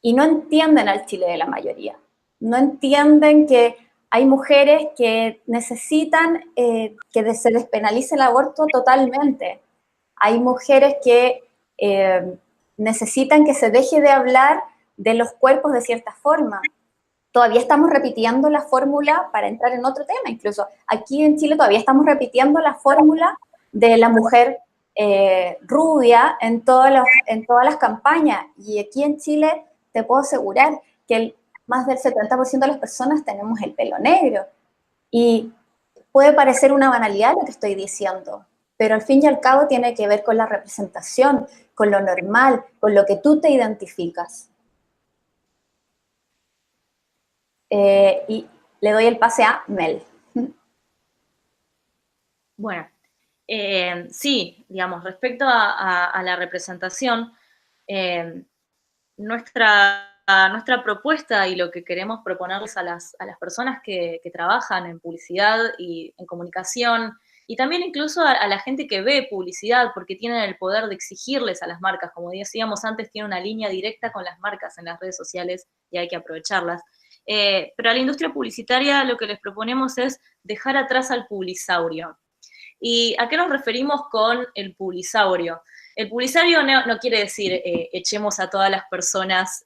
Speaker 3: Y no entienden al Chile de la mayoría. No entienden que hay mujeres que necesitan que se despenalice el aborto totalmente. Hay mujeres que necesitan que se deje de hablar de los cuerpos de cierta forma. Todavía estamos repitiendo la fórmula, para entrar en otro tema incluso, aquí en Chile todavía estamos repitiendo la fórmula de la mujer rubia en todas las campañas. Y aquí en Chile te puedo asegurar que más del 70% de las personas tenemos el pelo negro. Y puede parecer una banalidad lo que estoy diciendo, pero al fin y al cabo tiene que ver con la representación, con lo normal, con lo que tú te identificas. Y le doy el pase a Mel.
Speaker 2: Bueno, sí, digamos, respecto a la representación, nuestra propuesta y lo que queremos proponerles a las personas que trabajan en publicidad y en comunicación, y también incluso a la gente que ve publicidad, porque tienen el poder de exigirles a las marcas, como decíamos antes, tiene una línea directa con las marcas en las redes sociales y hay que aprovecharlas. Pero a la industria publicitaria lo que les proponemos es dejar atrás al publisaurio. ¿Y a qué nos referimos con el publisaurio? El publisaurio no quiere decir echemos a todas las personas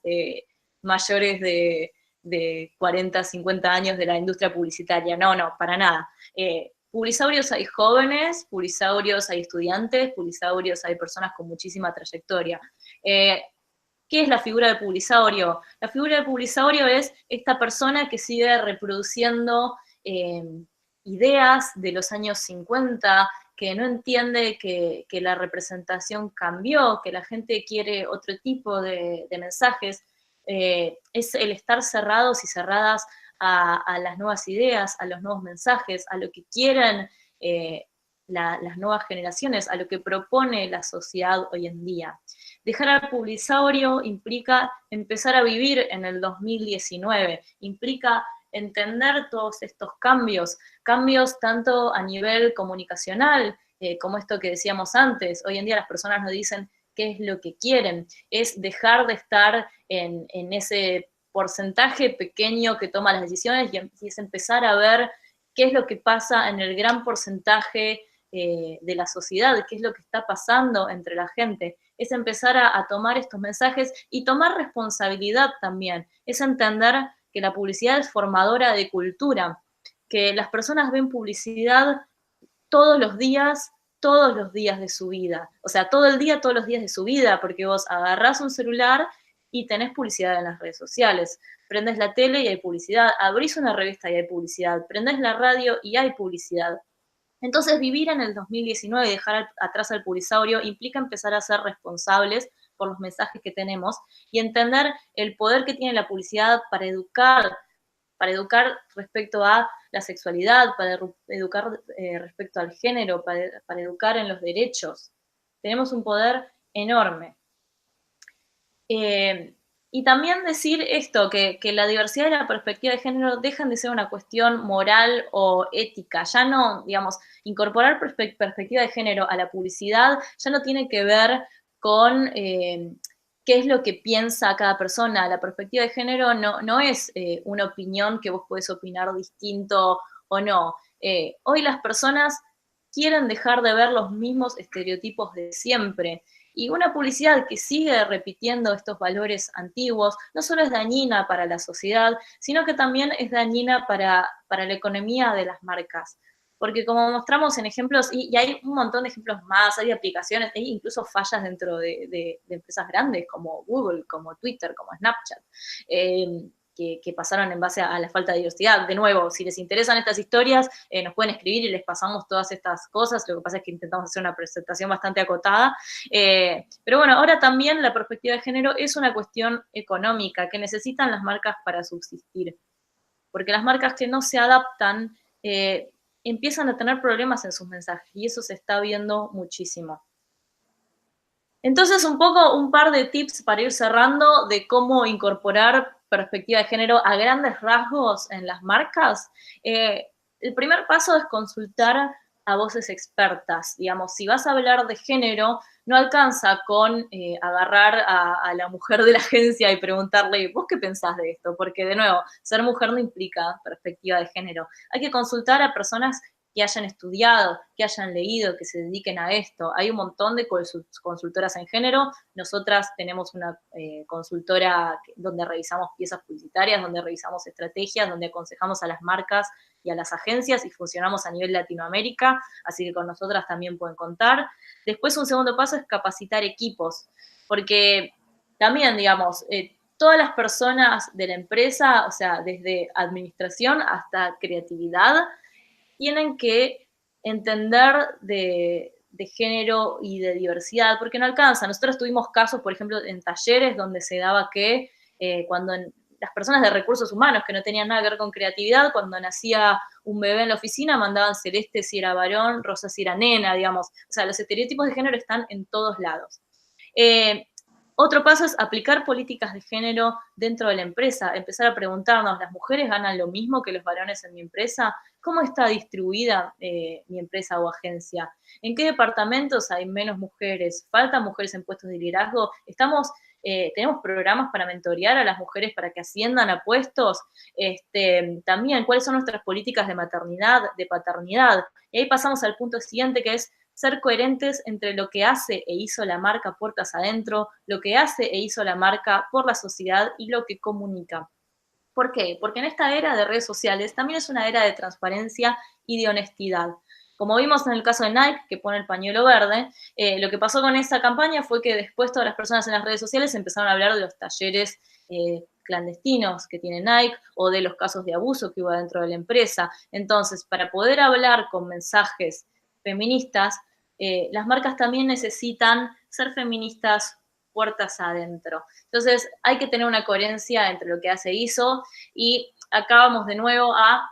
Speaker 2: mayores de 40, 50 años de la industria publicitaria. No, para nada. Publisaurios hay jóvenes, publisaurios hay estudiantes, publisaurios hay personas con muchísima trayectoria. ¿Qué es la figura del publisaurio? La figura del publisaurio es esta persona que sigue reproduciendo ideas de los años 50, que no entiende que la representación cambió, que la gente quiere otro tipo de mensajes. Es el estar cerrados y cerradas a las nuevas ideas, a los nuevos mensajes, a lo que quieren las nuevas generaciones, a lo que propone la sociedad hoy en día. Dejar al publisaurio implica empezar a vivir en el 2019, implica entender todos estos cambios tanto a nivel comunicacional, como esto que decíamos antes. Hoy en día las personas nos dicen qué es lo que quieren, es dejar de estar en ese porcentaje pequeño que toma las decisiones y es empezar a ver qué es lo que pasa en el gran porcentaje de la sociedad, qué es lo que está pasando entre la gente. Es empezar a tomar estos mensajes y tomar responsabilidad también. Es entender que la publicidad es formadora de cultura, que las personas ven publicidad todos los días de su vida. O sea, todo el día, todos los días de su vida, porque vos agarrás un celular y tenés publicidad en las redes sociales. Prendés la tele y hay publicidad, abrís una revista y hay publicidad, prendés la radio y hay publicidad. Entonces, vivir en el 2019 y dejar atrás al publisaurio implica empezar a ser responsables por los mensajes que tenemos y entender el poder que tiene la publicidad para educar respecto a la sexualidad, para educar respecto al género, para educar en los derechos. Tenemos un poder enorme. Y también decir esto, que la diversidad y la perspectiva de género dejan de ser una cuestión moral o ética. Ya no, digamos, incorporar perspectiva de género a la publicidad ya no tiene que ver con qué es lo que piensa cada persona. La perspectiva de género no es una opinión que vos podés opinar distinto o no. Hoy las personas quieren dejar de ver los mismos estereotipos de siempre. Y una publicidad que sigue repitiendo estos valores antiguos no solo es dañina para la sociedad, sino que también es dañina para la economía de las marcas. Porque como mostramos en ejemplos, y hay un montón de ejemplos más, hay aplicaciones, hay incluso fallas dentro de empresas grandes como Google, como Twitter, como Snapchat, que pasaron en base a la falta de diversidad. De nuevo, si les interesan estas historias, nos pueden escribir y les pasamos todas estas cosas. Lo que pasa es que intentamos hacer una presentación bastante acotada. Pero bueno, ahora también la perspectiva de género es una cuestión económica que necesitan las marcas para subsistir. Porque las marcas que no se adaptan empiezan a tener problemas en sus mensajes y eso se está viendo muchísimo. Entonces, un par de tips para ir cerrando de cómo incorporar perspectiva de género a grandes rasgos en las marcas. El primer paso es consultar a voces expertas. Digamos, si vas a hablar de género, no alcanza con agarrar a la mujer de la agencia y preguntarle, ¿vos qué pensás de esto? Porque, de nuevo, ser mujer no implica perspectiva de género. Hay que consultar a personas que hayan estudiado, que hayan leído, que se dediquen a esto. Hay un montón de consultoras en género. Nosotras tenemos una consultora donde revisamos piezas publicitarias, donde revisamos estrategias, donde aconsejamos a las marcas y a las agencias y funcionamos a nivel Latinoamérica, así que con nosotras también pueden contar. Después un segundo paso es capacitar equipos, porque también, digamos, todas las personas de la empresa, o sea, desde administración hasta creatividad, tienen que entender de género y de diversidad, porque no alcanza. Nosotros tuvimos casos, por ejemplo, en talleres donde se daba que cuando las personas de recursos humanos que no tenían nada que ver con creatividad, cuando nacía un bebé en la oficina, mandaban celeste si era varón, rosa si era nena, digamos. O sea, los estereotipos de género están en todos lados. Otro paso es aplicar políticas de género dentro de la empresa, empezar a preguntarnos, ¿las mujeres ganan lo mismo que los varones en mi empresa? ¿Cómo está distribuida mi empresa o agencia? ¿En qué departamentos hay menos mujeres? ¿Faltan mujeres en puestos de liderazgo? ¿Tenemos programas para mentorear a las mujeres para que asciendan a puestos? También, ¿cuáles son nuestras políticas de maternidad, de paternidad? Y ahí pasamos al punto siguiente, que es ser coherentes entre lo que hace e hizo la marca puertas adentro, lo que hace e hizo la marca por la sociedad y lo que comunica. ¿Por qué? Porque en esta era de redes sociales también es una era de transparencia y de honestidad. Como vimos en el caso de Nike, que pone el pañuelo verde, lo que pasó con esa campaña fue que después todas las personas en las redes sociales empezaron a hablar de los talleres clandestinos que tiene Nike o de los casos de abuso que hubo dentro de la empresa. Entonces, para poder hablar con mensajes feministas, las marcas también necesitan ser feministas puertas adentro. Entonces, hay que tener una coherencia entre lo que hace ISO y acá vamos de nuevo a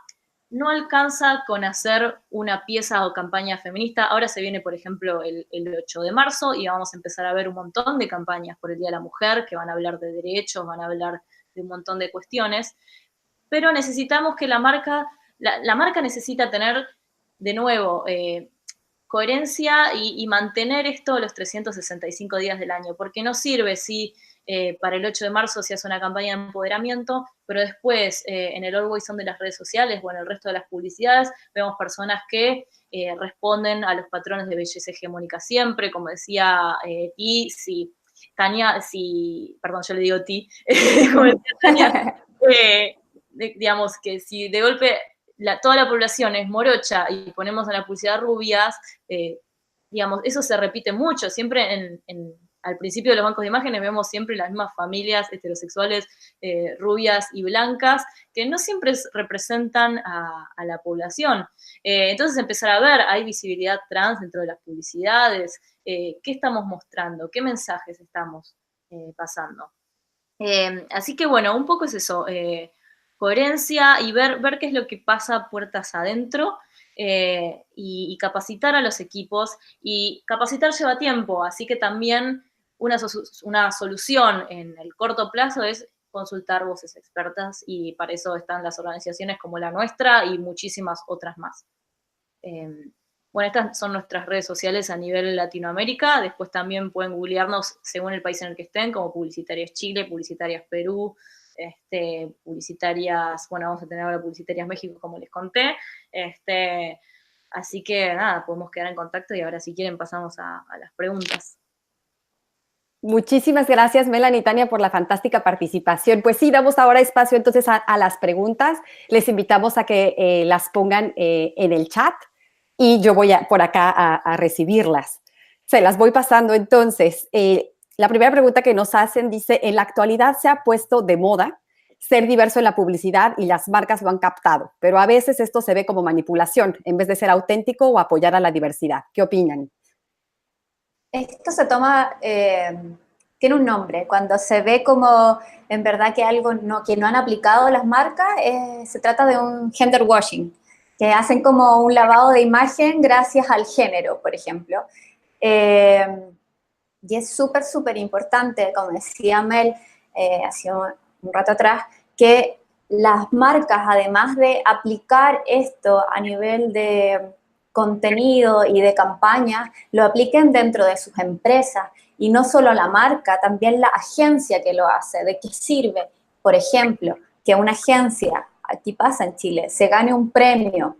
Speaker 2: no alcanza con hacer una pieza o campaña feminista. Ahora se viene, por ejemplo, el 8 de marzo y vamos a empezar a ver un montón de campañas por el Día de la Mujer que van a hablar de derechos, van a hablar de un montón de cuestiones, pero necesitamos que la marca necesita tener, de nuevo, coherencia y mantener esto los 365 días del año, porque no sirve si para el 8 de marzo se hace una campaña de empoderamiento, pero después en el Always On de las redes sociales o en el resto de las publicidades vemos personas que responden a los patrones de belleza hegemónica siempre, como decía Ti, perdón, yo le digo Ti, como decía Tania, digamos que si de golpe toda la población es morocha y ponemos en la publicidad rubias, digamos, eso se repite mucho. Siempre al principio de los bancos de imágenes vemos siempre las mismas familias heterosexuales rubias y blancas que no siempre representan a la población. Entonces empezar a ver, hay visibilidad trans dentro de las publicidades, qué estamos mostrando, qué mensajes estamos pasando. Así que bueno, un poco es eso, coherencia y ver qué es lo que pasa puertas adentro y capacitar a los equipos. Y capacitar lleva tiempo, así que también una solución en el corto plazo es consultar voces expertas y para eso están las organizaciones como la nuestra y muchísimas otras más. Bueno, estas son nuestras redes sociales a nivel Latinoamérica. Después también pueden googlearnos según el país en el que estén, como Publicitarias Chile, Publicitarias Perú, publicitarias, bueno, vamos a tener ahora Publicitarias México, como les conté. Así que nada, podemos quedar en contacto y ahora si quieren pasamos a las preguntas.
Speaker 1: Muchísimas gracias, Melanie y Tania, por la fantástica participación. Pues sí, damos ahora espacio entonces a las preguntas. Les invitamos a que las pongan en el chat y yo voy por acá a recibirlas. Se las voy pasando entonces. La primera pregunta que nos hacen dice, en la actualidad se ha puesto de moda ser diverso en la publicidad y las marcas lo han captado, pero a veces esto se ve como manipulación en vez de ser auténtico o apoyar a la diversidad. ¿Qué opinan?
Speaker 3: Esto se toma, tiene un nombre, cuando se ve como en verdad que algo que no han aplicado las marcas, se trata de un gender washing, que hacen como un lavado de imagen gracias al género, por ejemplo. Y es súper, súper importante, como decía Mel hace un rato atrás, que las marcas, además de aplicar esto a nivel de contenido y de campaña, lo apliquen dentro de sus empresas. Y no solo la marca, también la agencia que lo hace. ¿De qué sirve? Por ejemplo, que una agencia, aquí pasa en Chile, se gane un premio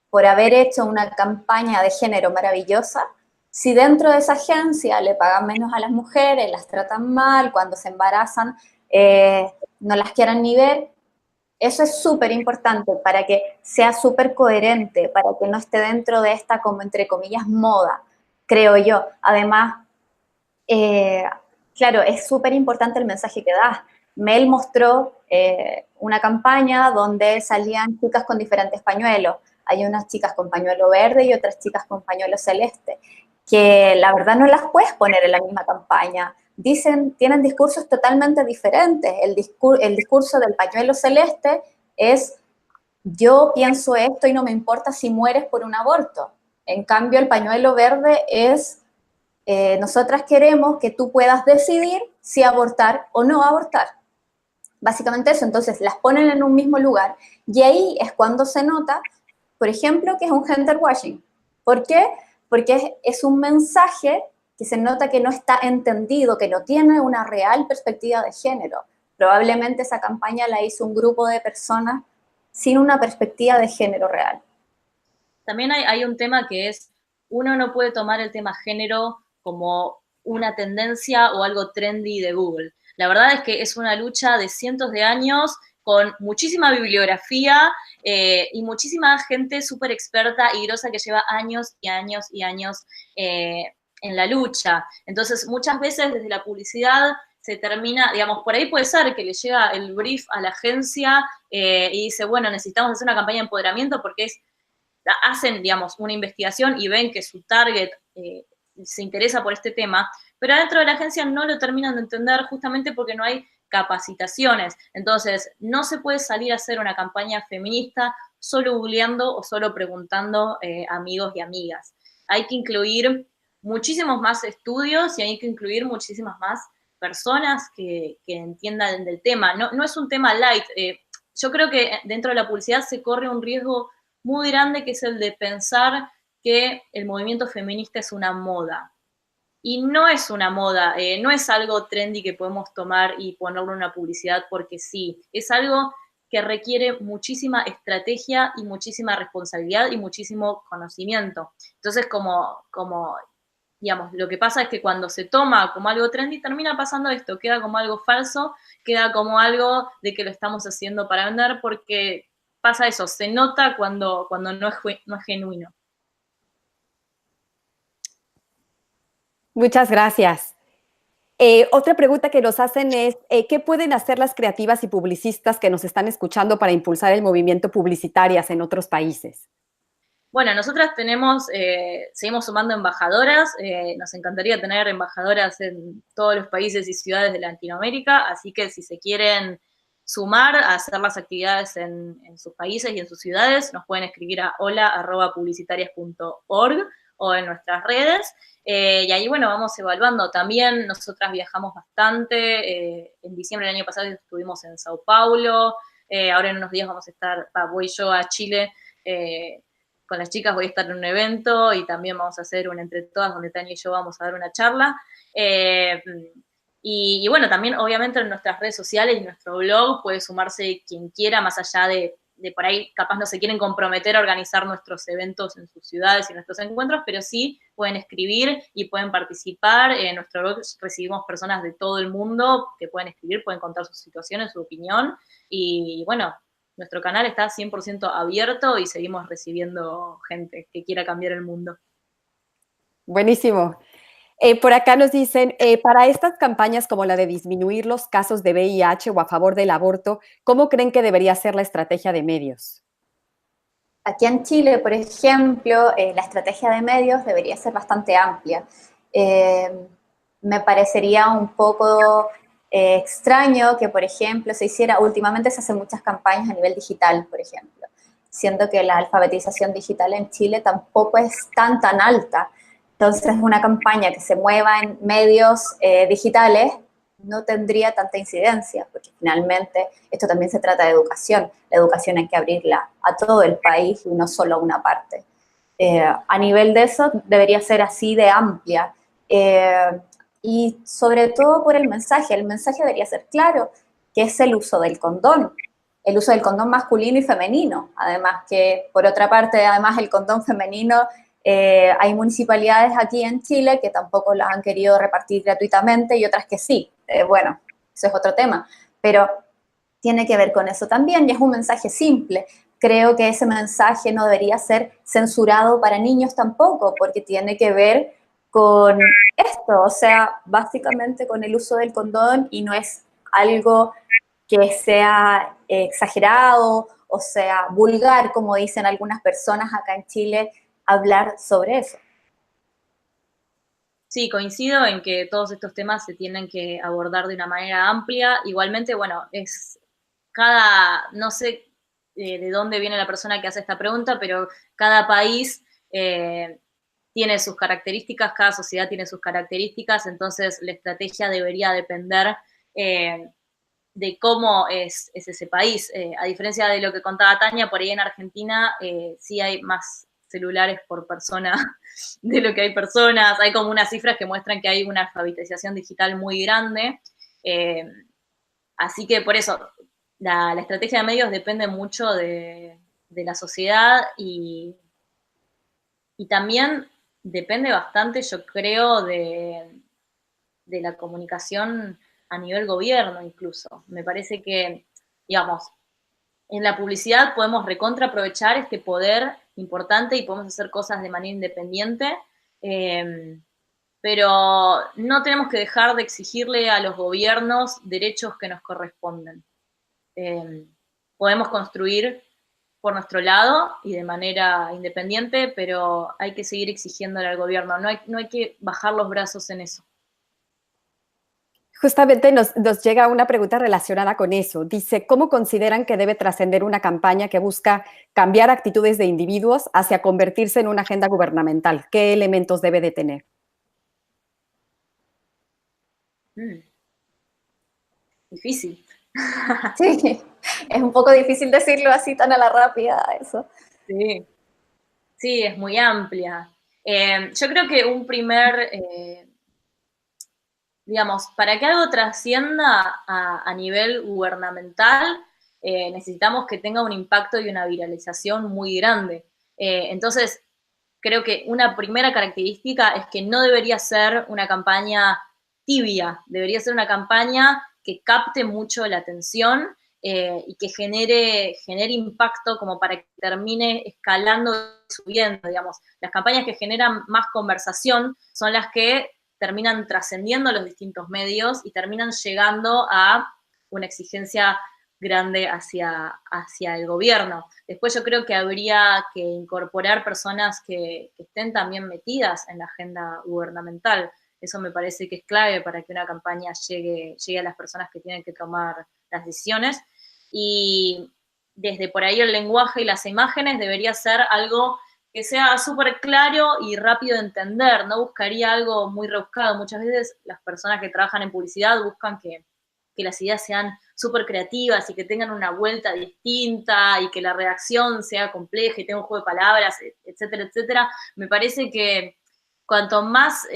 Speaker 3: por haber hecho una campaña de género maravillosa, si dentro de esa agencia le pagan menos a las mujeres, las tratan mal, cuando se embarazan no las quieran ni ver. Eso es súper importante para que sea súper coherente, para que no esté dentro de esta, como entre comillas, moda, creo yo. Además, claro, es súper importante el mensaje que das. Mel mostró una campaña donde salían chicas con diferentes pañuelos. hay unas chicas con pañuelo verde y otras chicas con pañuelo celeste, que la verdad no las puedes poner en la misma campaña. Tienen discursos totalmente diferentes. El discurso del pañuelo celeste es: yo pienso esto y no me importa si mueres por un aborto. En cambio, el pañuelo verde es: nosotras queremos que tú puedas decidir si abortar o no abortar. Básicamente eso. Entonces las ponen en un mismo lugar y ahí es cuando se nota, por ejemplo, que es un gender washing. ¿Por qué? Porque es un mensaje que se nota que no está entendido, que no tiene una real perspectiva de género. Probablemente esa campaña la hizo un grupo de personas sin una perspectiva de género real.
Speaker 2: También hay un tema que es, uno no puede tomar el tema género como una tendencia o algo trendy de Google. La verdad es que es una lucha de cientos de años con muchísima bibliografía y muchísima gente súper experta y grosa que lleva años y años y años en la lucha. Entonces, muchas veces desde la publicidad se termina, digamos, por ahí puede ser que le llega el brief a la agencia y dice, bueno, necesitamos hacer una campaña de empoderamiento porque hacen, digamos, una investigación y ven que su target se interesa por este tema, pero adentro de la agencia no lo terminan de entender justamente porque no hay capacitaciones. Entonces, no se puede salir a hacer una campaña feminista solo googleando o solo preguntando amigos y amigas. Hay que incluir muchísimos más estudios y hay que incluir muchísimas más personas que entiendan del tema. No es un tema light. Yo creo que dentro de la publicidad se corre un riesgo muy grande, que es el de pensar que el movimiento feminista es una moda. Y no es una moda, no es algo trendy que podemos tomar y ponerlo en una publicidad porque sí. Es algo que requiere muchísima estrategia y muchísima responsabilidad y muchísimo conocimiento. Entonces, como digamos, lo que pasa es que cuando se toma como algo trendy, termina pasando esto, queda como algo falso, queda como algo de que lo estamos haciendo para vender, porque pasa eso, se nota cuando no es genuino.
Speaker 1: Muchas gracias. Otra pregunta que nos hacen es, ¿qué pueden hacer las creativas y publicistas que nos están escuchando para impulsar el movimiento publicitarias en otros países?
Speaker 2: Bueno, nosotras seguimos sumando embajadoras, nos encantaría tener embajadoras en todos los países y ciudades de Latinoamérica, así que si se quieren sumar a hacer las actividades en sus países y en sus ciudades, nos pueden escribir a hola@publicitarias.org o en nuestras redes, y ahí, bueno, vamos evaluando. También nosotras viajamos bastante, en diciembre del año pasado estuvimos en Sao Paulo, ahora en unos días voy yo a Chile, con las chicas voy a estar en un evento y también vamos a hacer un entre todas donde Tania y yo vamos a dar una charla. Y bueno, también obviamente en nuestras redes sociales y nuestro blog puede sumarse quien quiera, más allá de por ahí capaz no se quieren comprometer a organizar nuestros eventos en sus ciudades y nuestros encuentros, pero sí pueden escribir y pueden participar. En nuestro blog recibimos personas de todo el mundo que pueden escribir, pueden contar sus situaciones, su opinión, y bueno, nuestro canal está 100% abierto y seguimos recibiendo gente que quiera cambiar el mundo.
Speaker 1: Buenísimo. Por acá nos dicen, para estas campañas como la de disminuir los casos de VIH o a favor del aborto, ¿cómo creen que debería ser la estrategia de medios?
Speaker 3: Aquí en Chile, por ejemplo, la estrategia de medios debería ser bastante amplia. Me parecería un poco extraño que, por ejemplo, últimamente se hacen muchas campañas a nivel digital, por ejemplo, siendo que la alfabetización digital en Chile tampoco es tan alta. Entonces, una campaña que se mueva en medios digitales no tendría tanta incidencia, porque finalmente esto también se trata de educación. La educación hay que abrirla a todo el país y no solo a una parte. A nivel de eso, debería ser así de amplia. Y sobre todo por el mensaje debería ser claro, que es el uso del condón masculino y femenino. Además que, por otra parte, además el condón femenino, hay municipalidades aquí en Chile que tampoco las han querido repartir gratuitamente y otras que sí. Bueno, eso es otro tema, pero tiene que ver con eso también y es un mensaje simple. Creo que ese mensaje no debería ser censurado para niños tampoco, porque tiene que ver con esto, o sea, básicamente con el uso del condón, y no es algo que sea exagerado o sea, vulgar, como dicen algunas personas acá en Chile, hablar sobre eso.
Speaker 2: Sí, coincido en que todos estos temas se tienen que abordar de una manera amplia. Igualmente, bueno, no sé de dónde viene la persona que hace esta pregunta, pero cada país tiene sus características, cada sociedad tiene sus características, entonces la estrategia debería depender de cómo es ese país. A diferencia de lo que contaba Tania, por ahí en Argentina sí hay más celulares por persona de lo que hay personas. Hay como unas cifras que muestran que hay una alfabetización digital muy grande. Así que por eso, la estrategia de medios depende mucho de la sociedad y también depende bastante, yo creo, de la comunicación a nivel gobierno incluso. Me parece que, digamos, en la publicidad podemos recontra aprovechar este poder importante y podemos hacer cosas de manera independiente, pero no tenemos que dejar de exigirle a los gobiernos derechos que nos corresponden. Podemos construir por nuestro lado y de manera independiente, pero hay que seguir exigiéndole al gobierno, no hay que bajar los brazos en eso.
Speaker 1: Justamente nos llega una pregunta relacionada con eso. Dice, ¿cómo consideran que debe trascender una campaña que busca cambiar actitudes de individuos hacia convertirse en una agenda gubernamental? ¿Qué elementos debe de tener?
Speaker 2: Difícil.
Speaker 3: Sí, es un poco difícil decirlo así tan a la rápida eso.
Speaker 2: Sí, sí, es muy amplia. Yo creo que un primer, digamos, para que algo trascienda a nivel gubernamental, necesitamos que tenga un impacto y una viralización muy grande. Entonces, creo que una primera característica es que no debería ser una campaña tibia, debería ser una campaña que capte mucho la atención y que genere impacto como para que termine escalando y subiendo, digamos. Las campañas que generan más conversación son las que terminan trascendiendo los distintos medios y terminan llegando a una exigencia grande hacia el gobierno. Después yo creo que habría que incorporar personas que estén también metidas en la agenda gubernamental. Eso me parece que es clave para que una campaña llegue a las personas que tienen que tomar las decisiones. Y desde por ahí el lenguaje y las imágenes debería ser algo que sea súper claro y rápido de entender. No buscaría algo muy rebuscado. Muchas veces las personas que trabajan en publicidad buscan que las ideas sean súper creativas y que tengan una vuelta distinta y que la redacción sea compleja y tenga un juego de palabras, etcétera, etcétera. Me parece que cuanto más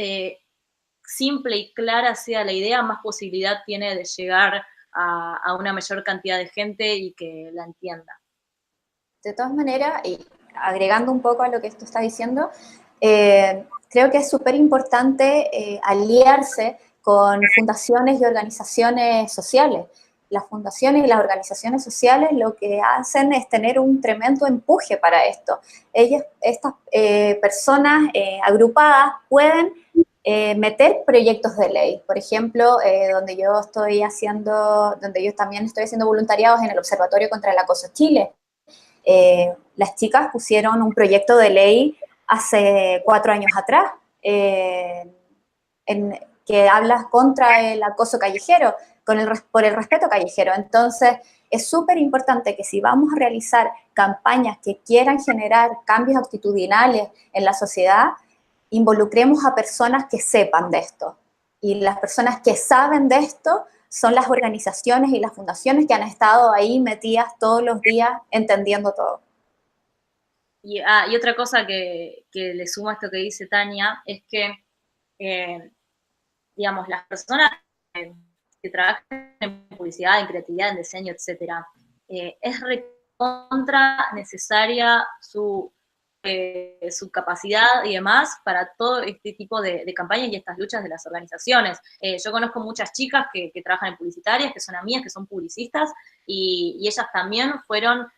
Speaker 2: simple y clara sea la idea, más posibilidad tiene de llegar a una mayor cantidad de gente y que la entienda.
Speaker 3: De todas maneras, y agregando un poco a lo que tú estás diciendo, creo que es súper importante aliarse con fundaciones y organizaciones sociales. Las fundaciones y las organizaciones sociales lo que hacen es tener un tremendo empuje para esto. Estas personas agrupadas pueden meter proyectos de ley. Por ejemplo, donde yo también estoy haciendo voluntariados en el Observatorio contra el Acoso Chile. Las chicas pusieron un proyecto de ley hace 4 años atrás que habla contra el acoso callejero, por el respeto callejero. Entonces, es súper importante que si vamos a realizar campañas que quieran generar cambios actitudinales en la sociedad, involucremos a personas que sepan de esto. Y las personas que saben de esto son las organizaciones y las fundaciones que han estado ahí metidas todos los días entendiendo todo.
Speaker 2: Y otra cosa que le sumo a esto que dice Tania es que, digamos, las personas que trabajan en publicidad, en creatividad, en diseño, etcétera, es recontra necesaria su capacidad y demás para todo este tipo de campañas y estas luchas de las organizaciones. Yo conozco muchas chicas que trabajan en publicitarias, que son amigas, que son publicistas, y ellas también fueron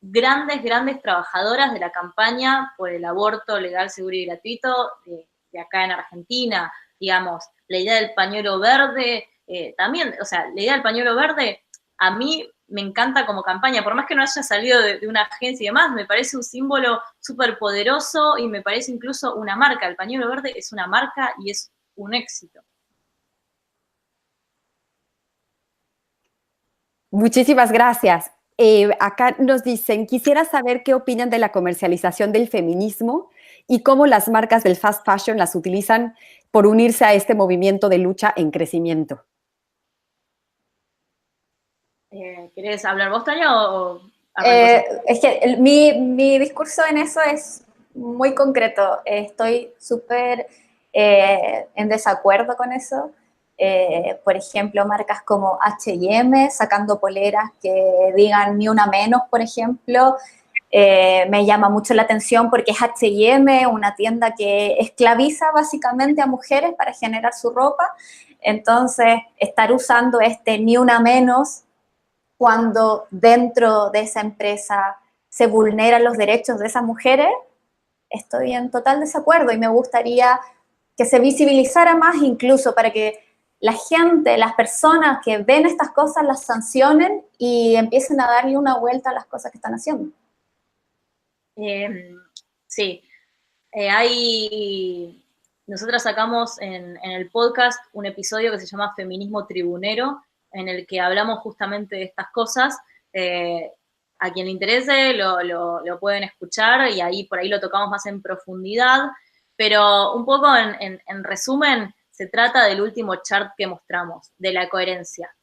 Speaker 2: grandes trabajadoras de la campaña por el aborto legal, seguro y gratuito de acá en Argentina. Digamos, la idea del pañuelo verde, también, o sea, la idea del pañuelo verde a mí me encanta como campaña, por más que no haya salido de una agencia y demás, me parece un símbolo súper poderoso y me parece incluso una marca. El pañuelo verde es una marca y es un éxito.
Speaker 1: Muchísimas gracias. Acá nos dicen, quisiera saber qué opinan de la comercialización del feminismo y cómo las marcas del fast fashion las utilizan por unirse a este movimiento de lucha en crecimiento.
Speaker 2: ¿Querés hablar vos, Tania, o
Speaker 3: Es que mi discurso en eso es muy concreto. Estoy súper en desacuerdo con eso. Por ejemplo, marcas como H&M sacando poleras que digan ni una menos, por ejemplo, me llama mucho la atención porque es H&M, una tienda que esclaviza básicamente a mujeres para generar su ropa. Entonces, estar usando este ni una menos cuando dentro de esa empresa se vulneran los derechos de esas mujeres, estoy en total desacuerdo y me gustaría que se visibilizara más incluso para que la gente, las personas que ven estas cosas las sancionen y empiecen a darle una vuelta a las cosas que están haciendo.
Speaker 2: Sí, nosotras sacamos en el podcast un episodio que se llama Feminismo Tribunero, en el que hablamos justamente de estas cosas. A quien le interese lo pueden escuchar y ahí por ahí lo tocamos más en profundidad, pero un poco en resumen, se trata del último chart que mostramos, de la coherencia.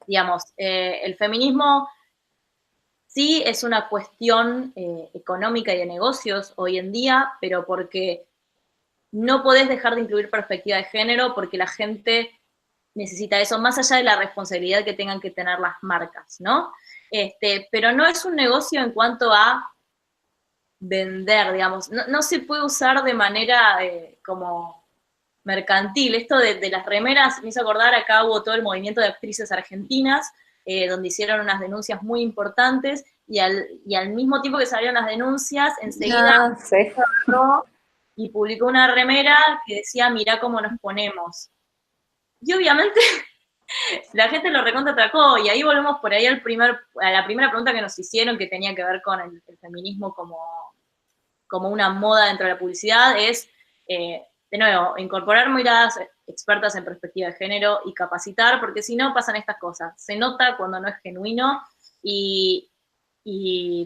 Speaker 2: Digamos, el feminismo sí es una cuestión económica y de negocios hoy en día, pero porque no podés dejar de incluir perspectiva de género porque la gente necesita eso, más allá de la responsabilidad que tengan que tener las marcas, ¿no? Pero no es un negocio en cuanto a vender, digamos, no se puede usar de manera como mercantil. Esto de las remeras me hizo acordar, acá hubo todo el movimiento de actrices argentinas, donde hicieron unas denuncias muy importantes y al mismo tiempo que salieron las denuncias, enseguida y publicó una remera que decía, mirá cómo nos ponemos. Y obviamente la gente lo recontra-atacó y ahí volvemos por ahí a la primera pregunta que nos hicieron que tenía que ver con el feminismo como una moda dentro de la publicidad, es, de nuevo, incorporar miradas expertas en perspectiva de género y capacitar, porque si no pasan estas cosas. Se nota cuando no es genuino y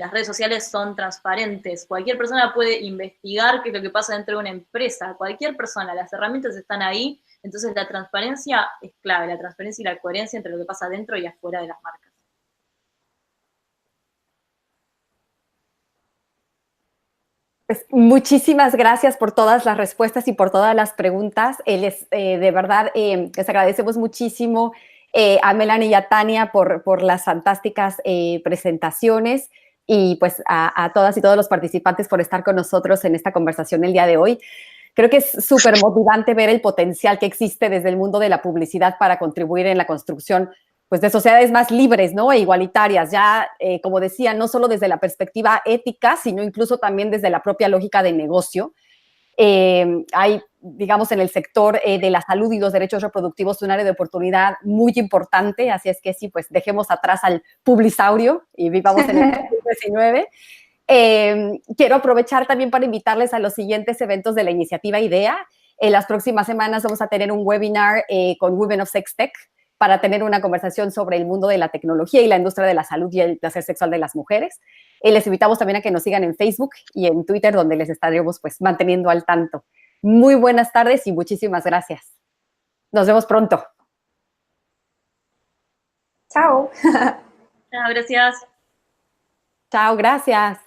Speaker 2: las redes sociales son transparentes. Cualquier persona puede investigar qué es lo que pasa dentro de una empresa. Cualquier persona, las herramientas están ahí. Entonces la transparencia es clave, la transparencia y la coherencia entre lo que pasa dentro y afuera de las marcas.
Speaker 1: Pues muchísimas gracias por todas las respuestas y por todas las preguntas. De verdad, les agradecemos muchísimo a Melanie y a Tania por las fantásticas presentaciones y pues a todas y todos los participantes por estar con nosotros en esta conversación el día de hoy. Creo que es súper motivante ver el potencial que existe desde el mundo de la publicidad para contribuir en la construcción pues, de sociedades más libres, ¿no? E igualitarias, ya, como decía, no solo desde la perspectiva ética, sino incluso también desde la propia lógica de negocio. Hay, digamos, en el sector de la salud y los derechos reproductivos un área de oportunidad muy importante, así es que sí, pues dejemos atrás al publisaurio y vivamos en el 2019. Quiero aprovechar también para invitarles a los siguientes eventos de la iniciativa IDEA. En las próximas semanas vamos a tener un webinar con Women of Sex Tech para tener una conversación sobre el mundo de la tecnología y la industria de la salud y el placer sexual de las mujeres. Les invitamos también a que nos sigan en Facebook y en Twitter, donde les estaremos pues manteniendo al tanto. Muy buenas tardes y muchísimas gracias. Nos vemos pronto.
Speaker 3: Chao.
Speaker 2: Chao, gracias.
Speaker 1: Chao, gracias.